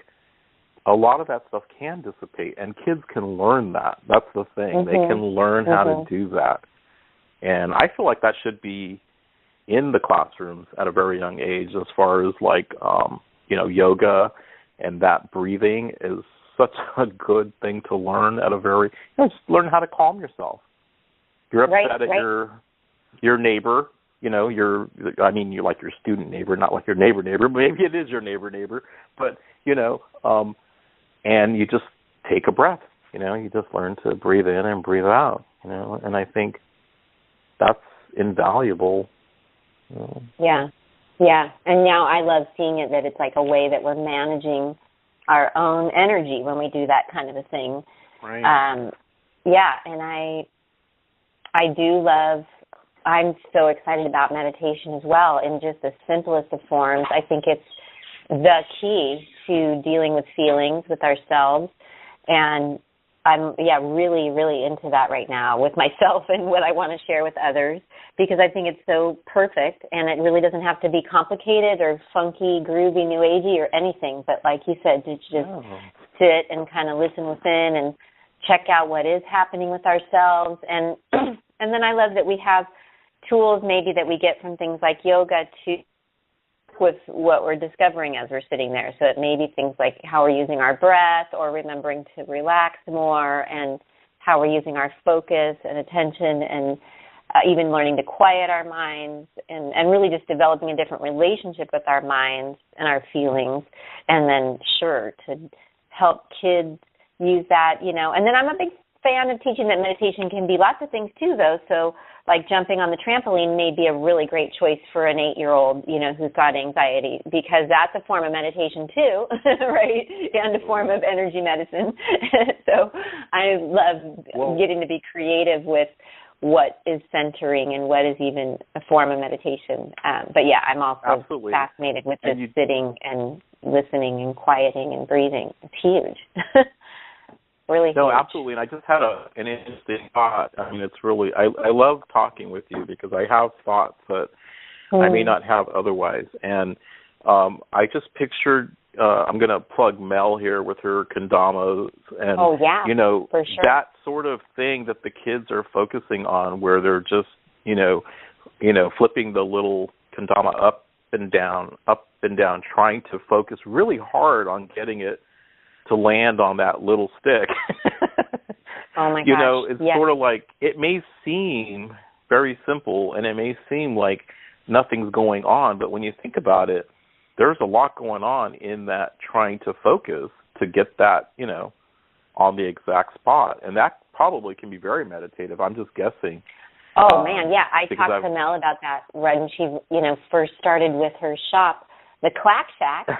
a lot of that stuff can dissipate, and kids can learn that. That's the thing. They can learn how to do that. And I feel like that should be in the classrooms at a very young age, as far as like yoga, and that breathing is such a good thing to learn at a very, just learn how to calm yourself. You're upset at your neighbor, you like your student neighbor, not like your neighbor, maybe it is your neighbor, but, and you just take a breath, you just learn to breathe in and breathe out, and I think that's invaluable. Yeah. Yeah. And now I love seeing it that it's like a way that we're managing our own energy when we do that kind of a thing. Right. And I'm so excited about meditation as well in just the simplest of forms. I think it's the key to dealing with feelings with ourselves. And I'm, really, really into that right now with myself and what I want to share with others, because I think it's so perfect, and it really doesn't have to be complicated or funky, groovy, new agey or anything. But like you said, to just sit and kind of listen within and check out what is happening with ourselves. And and then I love that we have tools maybe that we get from things like yoga to with what we're discovering as we're sitting there. So it may be things like how we're using our breath, or remembering to relax more, and how we're using our focus and attention, and even learning to quiet our minds, and really just developing a different relationship with our minds and our feelings. And then, to help kids use that, And then I'm a big fan of teaching that meditation can be lots of things too, though. So like jumping on the trampoline may be a really great choice for an 8-year-old, who's got anxiety, because that's a form of meditation too, right? And a form of energy medicine. So I love getting to be creative with what is centering and what is even a form of meditation. But I'm also fascinated with just sitting and listening and quieting and breathing. It's huge. Really huge. No, absolutely. And I just had an interesting thought. I mean, it's really, I love talking with you because I have thoughts that I may not have otherwise. And I just pictured, I'm going to plug Mel here with her kendamas. And, for sure. That sort of thing that the kids are focusing on, where they're just, flipping the little kendama up and down, trying to focus really hard on getting it to land on that little stick. Oh my gosh. It's sort of like, it may seem very simple and it may seem like nothing's going on, but when you think about it, there's a lot going on in that trying to focus to get that, on the exact spot. And that probably can be very meditative. I'm just guessing. Oh, man, yeah. I talked to Mel about that when she, first started with her shop, the Clack Shack. That's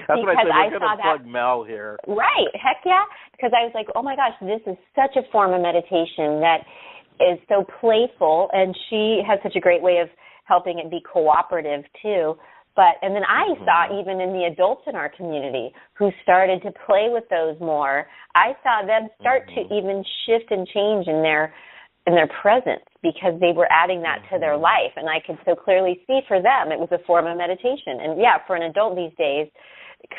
what I said. We're going to plug Mel here. Right. Heck yeah. Because I was like, oh, my gosh, this is such a form of meditation that is so playful, and she has such a great way of helping it be cooperative, too. And then I saw even in the adults in our community who started to play with those more, I saw them start to even shift and change in their presence, because they were adding that to their life. And I could so clearly see for them it was a form of meditation. And for an adult these days,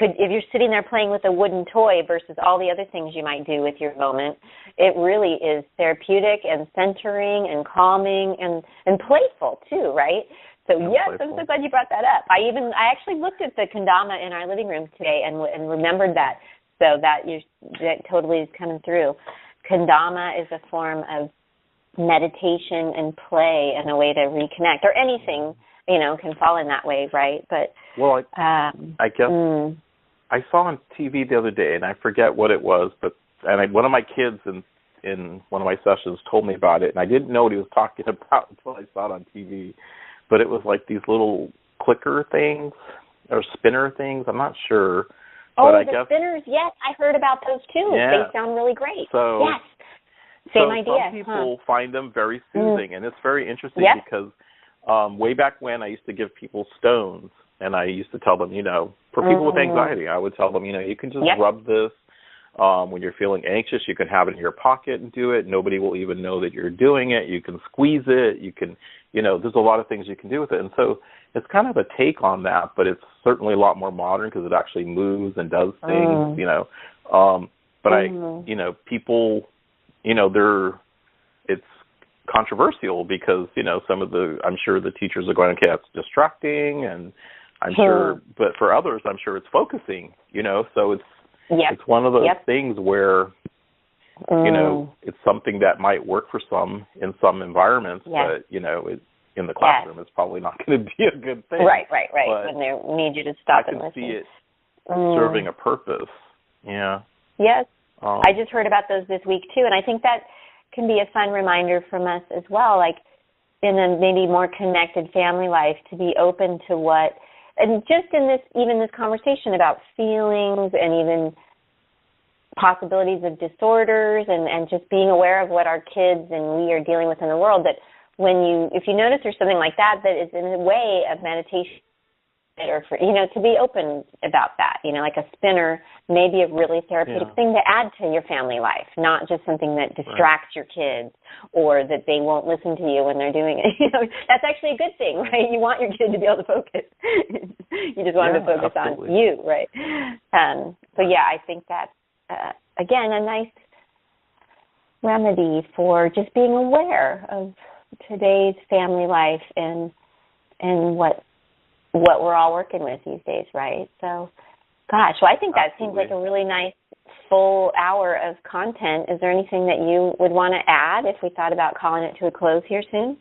if you're sitting there playing with a wooden toy versus all the other things you might do with your moment, it really is therapeutic and centering and calming and playful too, right? So yes, I'm so glad you brought that up. I actually looked at the kendama in our living room today and remembered that. So that totally is coming through. Kendama is a form of meditation and play and a way to reconnect, or anything, can fall in that way, right? But I guess I saw on TV the other day, and I forget what it was, but one of my kids in one of my sessions told me about it, and I didn't know what he was talking about until I saw it on TV. But it was like these little clicker things or spinner things. I'm not sure. Oh, but the spinners, yes. I heard about those too. Yeah. They sound really great. So, yes. Same idea. Some people find them very soothing, and it's very interesting because way back when I used to give people stones, and I used to tell them, for people with anxiety, I would tell them, you can just rub this. When you're feeling anxious, you can have it in your pocket and do it. Nobody will even know that you're doing it. You can squeeze it. You can, there's a lot of things you can do with it. And so it's kind of a take on that, but it's certainly a lot more modern because it actually moves and does things, But people, controversial because, I'm sure the teachers are going, okay, that's distracting, and I'm sure, but for others, I'm sure it's focusing, so it's one of those things where, it's something that might work for some in some environments, but, in the classroom, it's probably not going to be a good thing. Right. But when they need you to stop and listen. I can see it serving a purpose. Yeah. Yes. I just heard about those this week, too, and I think that can be a fun reminder from us as well, like in a maybe more connected family life, to be open to what, and just in this conversation about feelings and even possibilities of disorders and just being aware of what our kids and we are dealing with in the world, that if you notice there's something like that is in a way of meditation, or for, to be open about that, like a spinner may be a really therapeutic thing to add to your family life, not just something that distracts your kids or that they won't listen to you when they're doing it. That's actually a good thing, right? You want your kid to be able to focus. You just want them to focus on you, right? I think that's, again, a nice remedy for just being aware of today's family life and what we're all working with these days, right? So, gosh, well, I think that seems like a really nice full hour of content. Is there anything that you would want to add if we thought about calling it to a close here soon?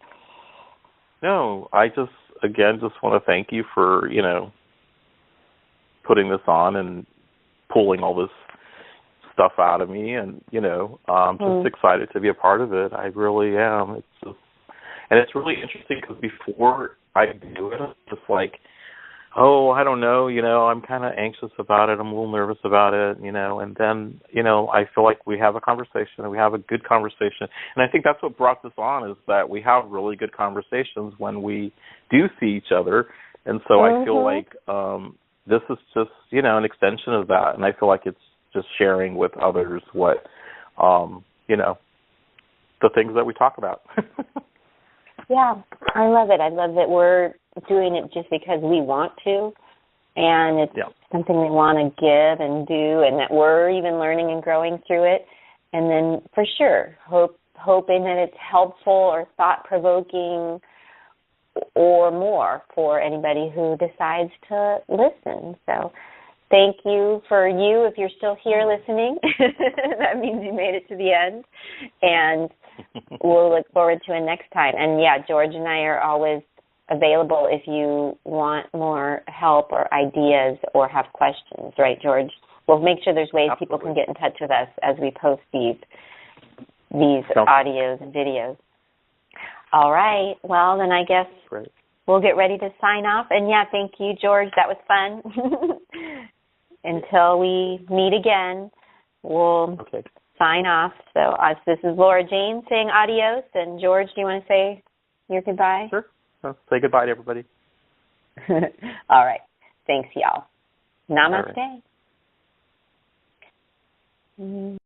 No, I just want to thank you for, putting this on and pulling all this stuff out of me, and, I'm just excited to be a part of it. I really am. It's really interesting because before I do it, I'm just like, I don't know, I'm kind of anxious about it. I'm a little nervous about it, and then, I feel like we have a conversation, and we have a good conversation. And I think that's what brought this on, is that we have really good conversations when we do see each other. And so I feel like this is just, an extension of that. And I feel like it's just sharing with others what, the things that we talk about. Yeah, I love it. I love that we're doing it just because we want to, and it's something we want to give and do, and that we're even learning and growing through it. And then, for sure, hoping that it's helpful or thought-provoking or more for anybody who decides to listen. So thank you if you're still here listening. That means you made it to the end. And we'll look forward to it next time. And, George and I are always available if you want more help or ideas or have questions, right, George? We'll make sure there's ways people can get in touch with us as we post these audios and videos. All right. Well, then I guess we'll get ready to sign off. And, thank you, George. That was fun. Until we meet again, we'll sign off. So this is Laura Jane saying adios. And, George, do you want to say your goodbye? Sure. Say goodbye to everybody. All right. Thanks, y'all. Namaste. All right.